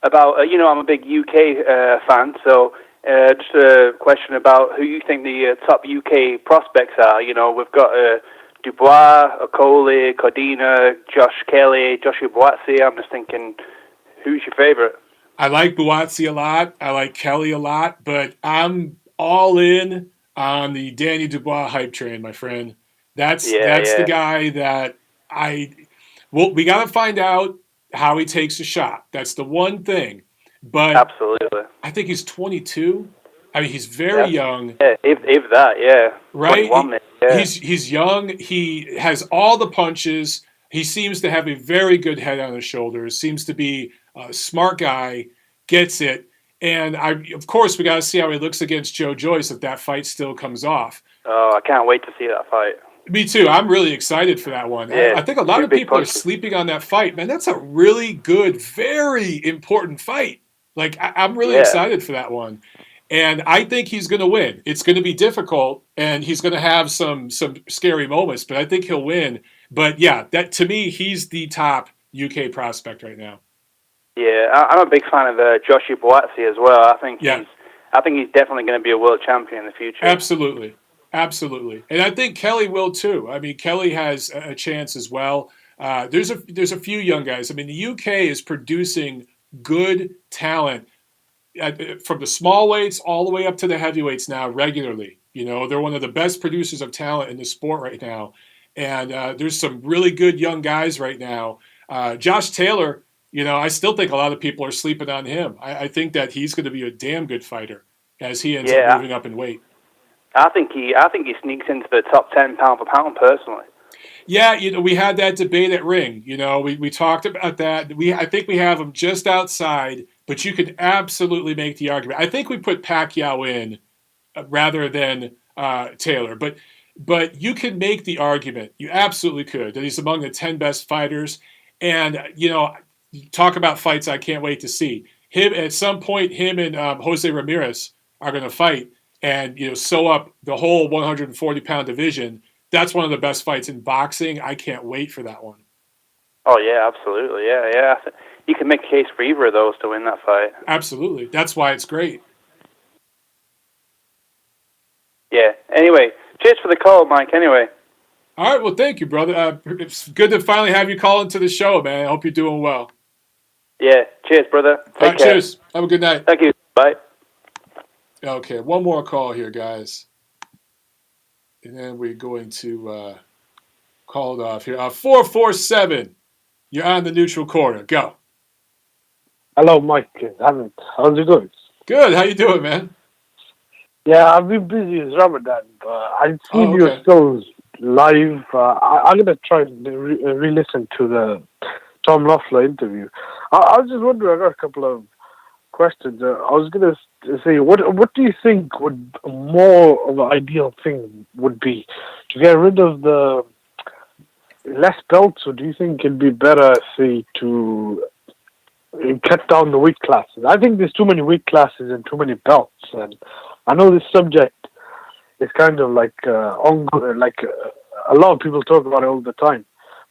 about. I'm a big UK fan, so. Just a question about who you think the top UK prospects are. We've got Dubois, Okoli, Cordina, Josh Kelly, Joshua Buatsi. I'm just thinking, who's your favorite? I like Buatsi a lot. I like Kelly a lot, but I'm all in on the Danny Dubois hype train, my friend. That's the guy that we got to find out how he takes a shot. That's the one thing. But absolutely, I think he's 22. I mean, he's very young. Yeah, if that, yeah. Right? He's young. He has all the punches. He seems to have a very good head on his shoulders. Seems to be a smart guy. Gets it. And of course, we got to see how he looks against Joe Joyce if that fight still comes off. Oh, I can't wait to see that fight. Me too. I'm really excited for that one. Yeah, I think a lot of people are sleeping on that fight. Man, that's a really good, very important fight. Like, I'm really excited for that one. And I think he's going to win. It's going to be difficult, and he's going to have some scary moments, but I think he'll win. But, yeah, that to me, he's the top UK prospect right now. Yeah, I'm a big fan of Joshua Buatsi as well. I think he's definitely going to be a world champion in the future. Absolutely. And I think Kelly will, too. I mean, Kelly has a chance as well. There's a few young guys. I mean, the UK is producing good talent from the small weights all the way up to the heavyweights now regularly. They're one of the best producers of talent in the sport right now. And there's some really good young guys right now. Josh Taylor, I still think a lot of people are sleeping on him. I think that he's going to be a damn good fighter as he ends up moving up in weight. I think he sneaks into the top 10 pound for pound personally. Yeah, we had that debate at Ring. We talked about that. I think we have him just outside, but you could absolutely make the argument. I think we put Pacquiao in rather than Taylor, but you can make the argument. You absolutely could that he's among the 10 best fighters. And talk about fights I can't wait to see. Him at some point, him and Jose Ramirez are going to fight, and sew up the whole 140-pound division. That's one of the best fights in boxing. I can't wait for that one. Oh yeah, absolutely, yeah. You can make a case for either of those to win that fight. Absolutely, that's why it's great. Yeah. Anyway, cheers for the call, Mike. Anyway. All right. Well, thank you, brother. It's good to finally have you call into the show, man. I hope you're doing well. Yeah. Cheers, brother. Take care. Cheers. Have a good night. Thank you. Bye. Okay. One more call here, guys. And then we're going to call it off here. 447. You're on the neutral corner. Go. Hello, Mike. How's it going? Good. How you doing, man? Yeah, I've been busy as Ramadan, but I've seen your shows live. I'm going to try and re-listen to the Tom Loeffler interview. I was just wondering, I got a couple of questions. I was going to say, what do you think would more of an ideal thing would be? To get rid of the less belts, or do you think it'd be better, say, to cut down the weight classes? I think there's too many weight classes and too many belts, and I know this subject is kind of like ongoing, a lot of people talk about it all the time.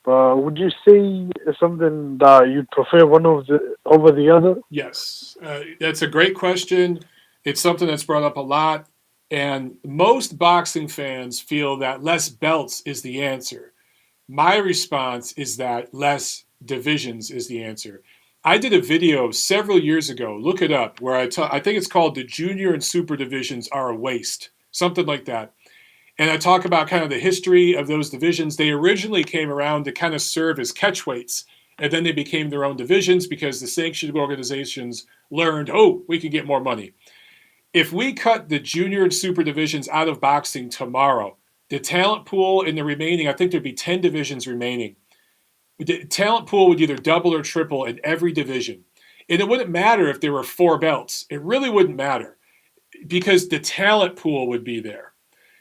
But would you say something that you'd prefer one over the other? Yes, that's a great question. It's something that's brought up a lot, and most boxing fans feel that less belts is the answer. My response is that less divisions is the answer. I did a video several years ago, look it up, where I think it's called The Junior and Super Divisions Are a Waste, something like that. And I talk about kind of the history of those divisions. They originally came around to kind of serve as catchweights, and then they became their own divisions because the sanctioned organizations learned, we can get more money. If we cut the junior and super divisions out of boxing tomorrow, the talent pool in the remaining, I think there'd be 10 divisions remaining. The talent pool would either double or triple in every division. And it wouldn't matter if there were 4 belts. It really wouldn't matter because the talent pool would be there.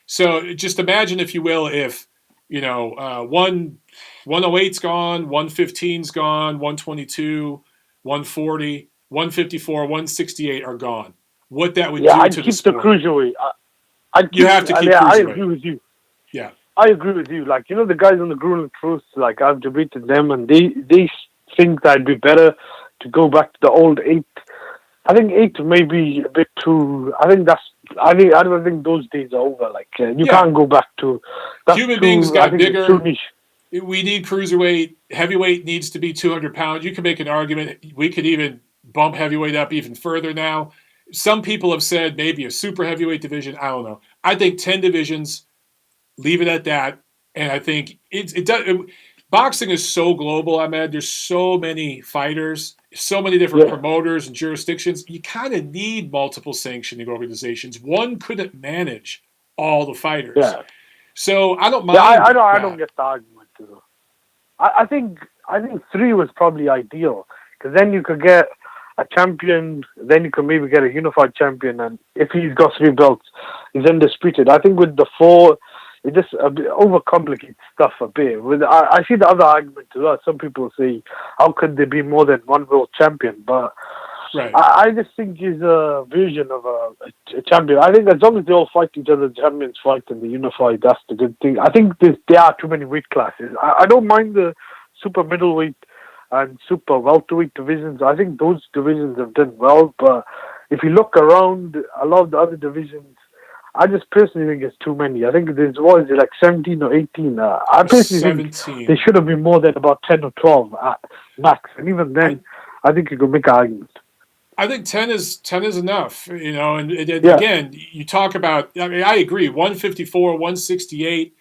So just imagine, if you will, if, 108's gone, 115's gone, 122, 140, 154, 168 are gone. What that would do I'd to keep the sport. The cruiserweight. You have to keep I cruiserweight. agree with you. Yeah. I agree with you. The guys on the Grueling Truth, I've debated them, and they think that it'd be better to go back to the old 8. I think 8 may be a bit too. I don't think those days are over. You can't go back to. Human beings got bigger. Too niche. We need cruiserweight. Heavyweight needs to be 200 pounds. You can make an argument. We could even bump heavyweight up even further now. Some people have said maybe a super heavyweight division. I don't know. I think 10 divisions. Leave it at that. And I think boxing is so global, Ahmed. There's so many fighters, so many different promoters and jurisdictions. You kind of need multiple sanctioning organizations. One couldn't manage all the fighters. Yeah. So I don't mind. Yeah, I don't get the argument though. I think 3 was probably ideal, because then you could get a champion, then you could maybe get a unified champion, and if he's got 3 belts, he's undisputed. I think with the 4, it just overcomplicates stuff a bit. I see the other argument as well. Some people say, how could there be more than one world champion? But right. I just think he's a version of a champion. I think as long as they all fight each other, the champions fight and they unify, that's the good thing. I think there are too many weight classes. I don't mind the super middleweight and super welterweight divisions. I think those divisions have done well. But if you look around, a lot of the other divisions, I just personally think it's too many. I think there's 17 or 18. I personally think there should have been more than about 10 or 12 max. And even then, I think you could make an argument. I think 10 is enough, and again, you talk about, I agree, 154, 168,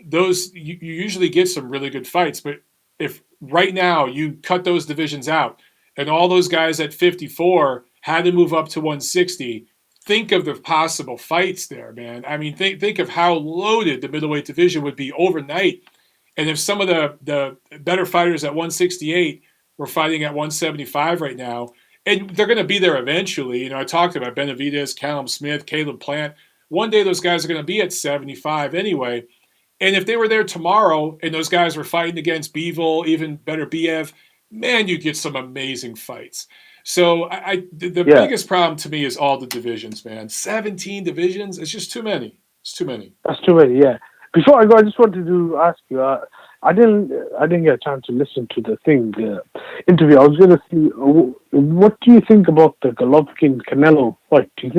those, you usually get some really good fights, but if right now you cut those divisions out and all those guys at 54 had to move up to 160, think of the possible fights there, man. I mean, think of how loaded the middleweight division would be overnight. And if some of the better fighters at 168 were fighting at 175 right now, and they're going to be there eventually. You know, I talked about Benavidez, Callum Smith, Caleb Plant. One day those guys are going to be at 75 anyway. And if they were there tomorrow and those guys were fighting against Bivol, even better Biev, man, you get some amazing fights. So the biggest problem to me is all the divisions, man. 17 divisions, it's just too many. It's too many. That's too many, yeah. Before I go, I just wanted to ask you. I didn't get a chance to listen to the interview. I was going to see. What do you think about the Golovkin Canelo fight? Do you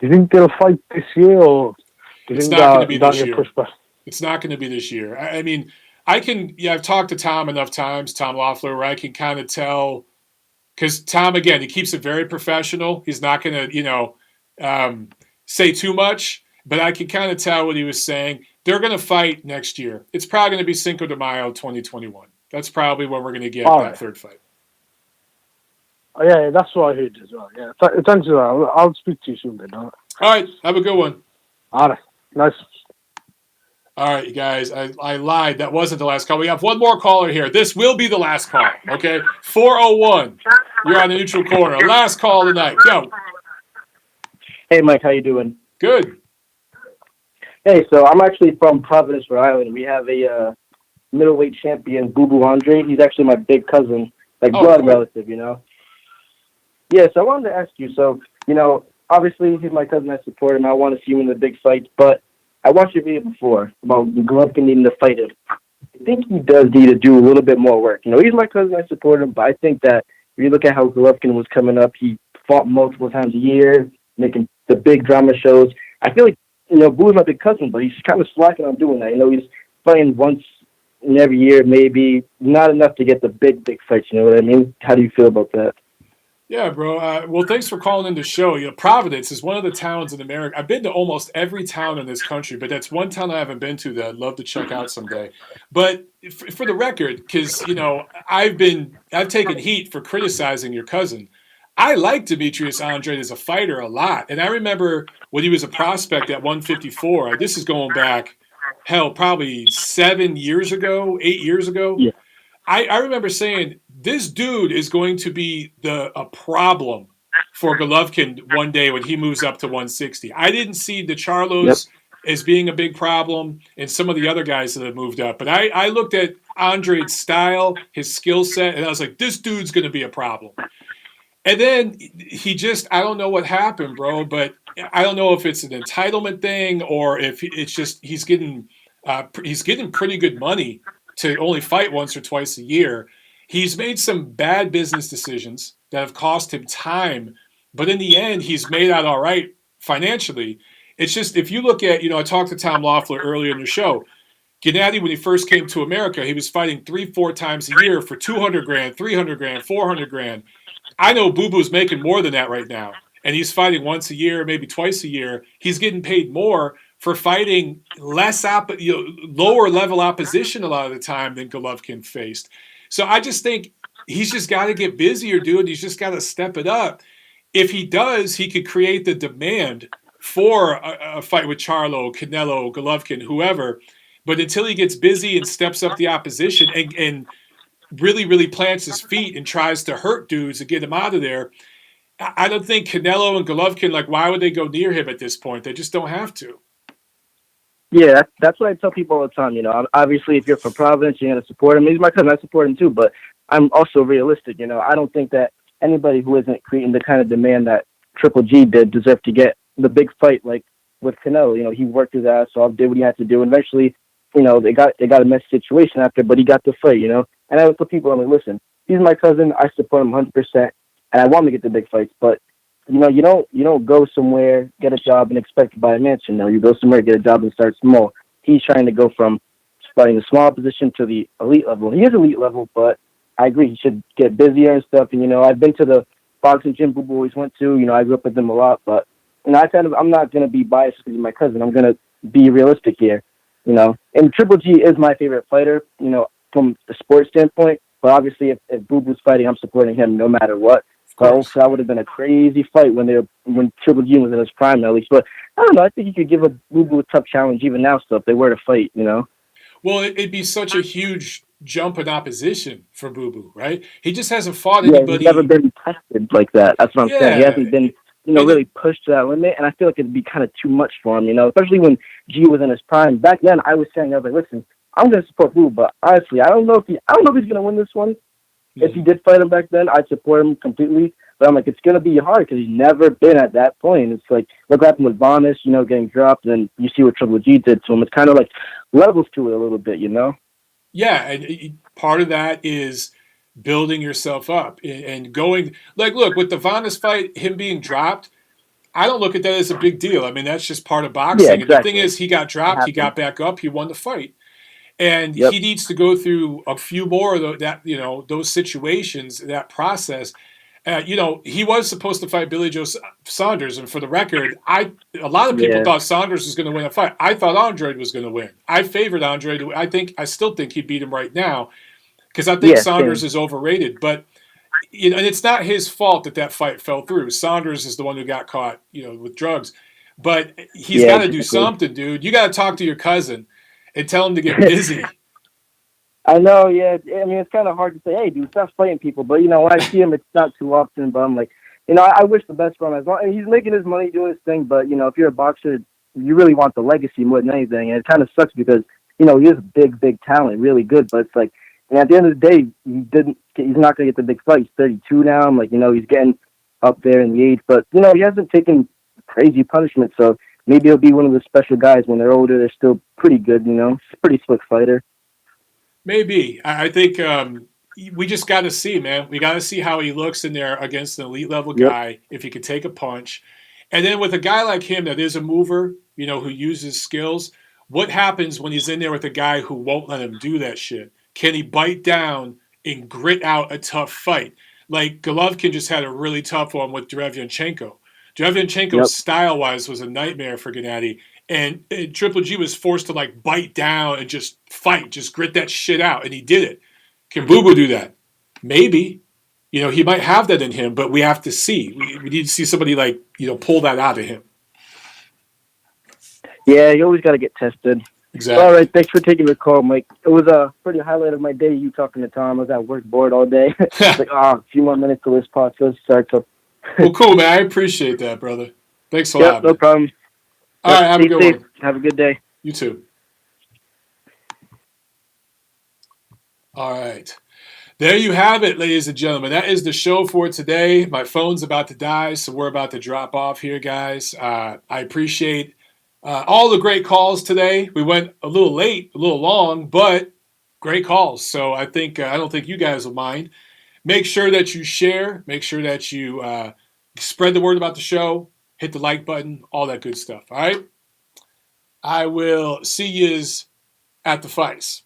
think they'll fight this year, or do you it's think not going to be this year? Back? It's not going to be this year. I mean, I've talked to Tom enough times, Tom Loeffler, where I can kind of tell, because Tom, again, he keeps it very professional. He's not going to, say too much, but I can kind of tell what he was saying. They're going to fight next year. It's probably going to be Cinco de Mayo 2021. That's probably when we're going to get that third fight. Oh, yeah, that's what I heard as well. Yeah, thanks for that. I'll speak to you soon then. All right, have a good one. All right, nice. All right, you guys, I lied. That wasn't the last call. We have one more caller here. This will be the last call, okay? 401. You're on the neutral corner. Last call tonight. Go. Hey, Mike, how you doing? Good. Hey, so I'm actually from Providence, Rhode Island. We have a middleweight champion, Boo Boo Andre. He's actually my big cousin, blood relative, you know? Yeah, so I wanted to ask you, obviously he's my cousin. I support him. I want to see him in the big fight, but I watched your video before about Golovkin needing to fight him. I think he does need to do a little bit more work. You know, he's my cousin. I support him, but I think that if you look at how Golovkin was coming up, he fought multiple times a year, making the big drama shows. I feel like, Boo's my big cousin, but he's kind of slacking on doing that. He's fighting once in every year, maybe not enough to get the big fights. You know what I mean? How do you feel about that? Yeah, bro. Well, thanks for calling in the show. Providence is one of the towns in America. I've been to almost every town in this country, but that's one town I haven't been to that I'd love to check out someday. But for the record, because I've taken heat for criticizing your cousin. I like Demetrius Andrade as a fighter a lot, and I remember when he was a prospect at 154. This is going back, probably 7 years ago, 8 years ago. Yeah. I remember saying, this dude is going to be a problem for Golovkin one day when he moves up to 160. I didn't see the Charlos as being a big problem and some of the other guys that have moved up. But I looked at Andrade's style, his skill set, and I was like, this dude's going to be a problem. And then I don't know what happened, bro, but I don't know if it's an entitlement thing or if it's just he's getting pretty good money to only fight once or twice a year. He's made some bad business decisions that have cost him time, but in the end, he's made out all right financially. It's just, if you look at, I talked to Tom Loeffler earlier in the show. Gennadiy, when he first came to America, he was fighting 3-4 times a year for 200 grand, 300 grand, 400 grand. I know Boo Boo's making more than that right now, and he's fighting once a year, maybe twice a year. He's getting paid more for fighting lower level opposition a lot of the time than Golovkin faced. So I just think he's just got to get busier, dude. He's just got to step it up. If he does, he could create the demand for a fight with Charlo, Canelo, Golovkin, whoever. But until he gets busy and steps up the opposition and really, really plants his feet and tries to hurt dudes and get him out of there, I don't think Canelo and Golovkin, why would they go near him at this point? They just don't have to. Yeah, that's what I tell people all the time. Obviously, if you're from Providence, you're going to support him. He's my cousin. I support him too, but I'm also realistic. I don't think that anybody who isn't creating the kind of demand that Triple G did deserve to get the big fight like with Canelo. He worked his ass off, did what he had to do. And eventually, they got a messy situation after, but he got the fight, And I would tell people, listen, he's my cousin. I support him 100%, and I want him to get the big fights, but you don't go somewhere, get a job, and expect to buy a mansion. No, you go somewhere, get a job, and start small. He's trying to go from fighting a small position to the elite level. He is elite level, but I agree he should get busier and stuff. And I've been to the boxing gym Boo Boo always went to. I grew up with him a lot, but I'm not gonna be biased because he's my cousin. I'm gonna be realistic here. And Triple G is my favorite fighter. From the sports standpoint. But obviously, if Boo Boo's fighting, I'm supporting him no matter what. So that would have been a crazy fight when Triple G was in his prime, at least. But I don't know. I think you could give a Boo Boo a tough challenge even now. So if they were to fight, Well, it'd be such a huge jump in opposition for Boo Boo, right? He just hasn't fought anybody. He's never been tested like that. That's what I'm saying. He Yeah. hasn't been, really pushed to that limit, and I feel like it'd be kind of too much for him, especially when G was in his prime. Back then, I was like, listen, I'm going to support Boo, but honestly, I don't know if he's going to win this one. If he did fight him back then, I'd support him completely. But I'm like, it's going to be hard because he's never been at that point. It's like, look what happened with Venice, getting dropped, and then you see what Triple G did to him. It's kind of like levels to it a little bit, Yeah, and part of that is building yourself up and going. Like, look, with the Venice fight, him being dropped, I don't look at that as a big deal. I mean, that's just part of boxing. Yeah, exactly. And the thing exactly. is, he got dropped, he got back up, he won the fight. And Yep. he needs to go through a few more of those situations, that process. He was supposed to fight Billy Joe Saunders, and for the record, a lot of people thought Saunders was going to win a fight. I thought Andrade was going to win. I favored Andrade. I still think he'd beat him right now because I think Saunders is overrated. But and it's not his fault that fight fell through. Saunders is the one who got caught, with drugs. But he's got to do something, dude. You got to talk to your cousin and tell him to get busy. I know, yeah. I mean, it's kind of hard to say, hey, dude, stop fighting people. But, when I see him, it's not too often. But I'm like, I wish the best for him. As long and he's making his money doing his thing. But, if you're a boxer, you really want the legacy more than anything. And it kind of sucks because, he is a big, big talent, really good. But it's like, and at the end of the day, he's not going to get the big fight. He's 32 now. I'm like, he's getting up there in the age. But, he hasn't taken crazy punishment. So maybe he'll be one of the special guys when they're older. They're still pretty good, He's a pretty slick fighter. Maybe. I think we just got to see, man. We got to see how he looks in there against an elite level guy, if he could take a punch. And then with a guy like him that is a mover, who uses skills, what happens when he's in there with a guy who won't let him do that shit? Can he bite down and grit out a tough fight? Like Golovkin just had a really tough one with Derevyanchenko. Derevyanchenko, style-wise, was a nightmare for Gennadiy. And Triple G was forced to bite down and just fight, just grit that shit out, and he did it. Can Boo Boo do that? Maybe. He might have that in him, but we have to see. We need to see somebody pull that out of him. Yeah, you always got to get tested. Exactly. All right, thanks for taking the call, Mike. It was a pretty highlight of my day, you talking to Tom. I was at work bored all day. It's like, a few more minutes till this podcast starts up. Well, cool, man. I appreciate that, brother. Thanks a lot. No problem. All right, have a good one. Have a good day. You too. All right. There you have it, ladies and gentlemen. That is the show for today. My phone's about to die, so we're about to drop off here, guys. I appreciate all the great calls today. We went a little late, a little long, but great calls. So I don't think you guys will mind. Make sure that you share. Make sure that you spread the word about the show. Hit the like button, all that good stuff. All right? I will see yous at the fights.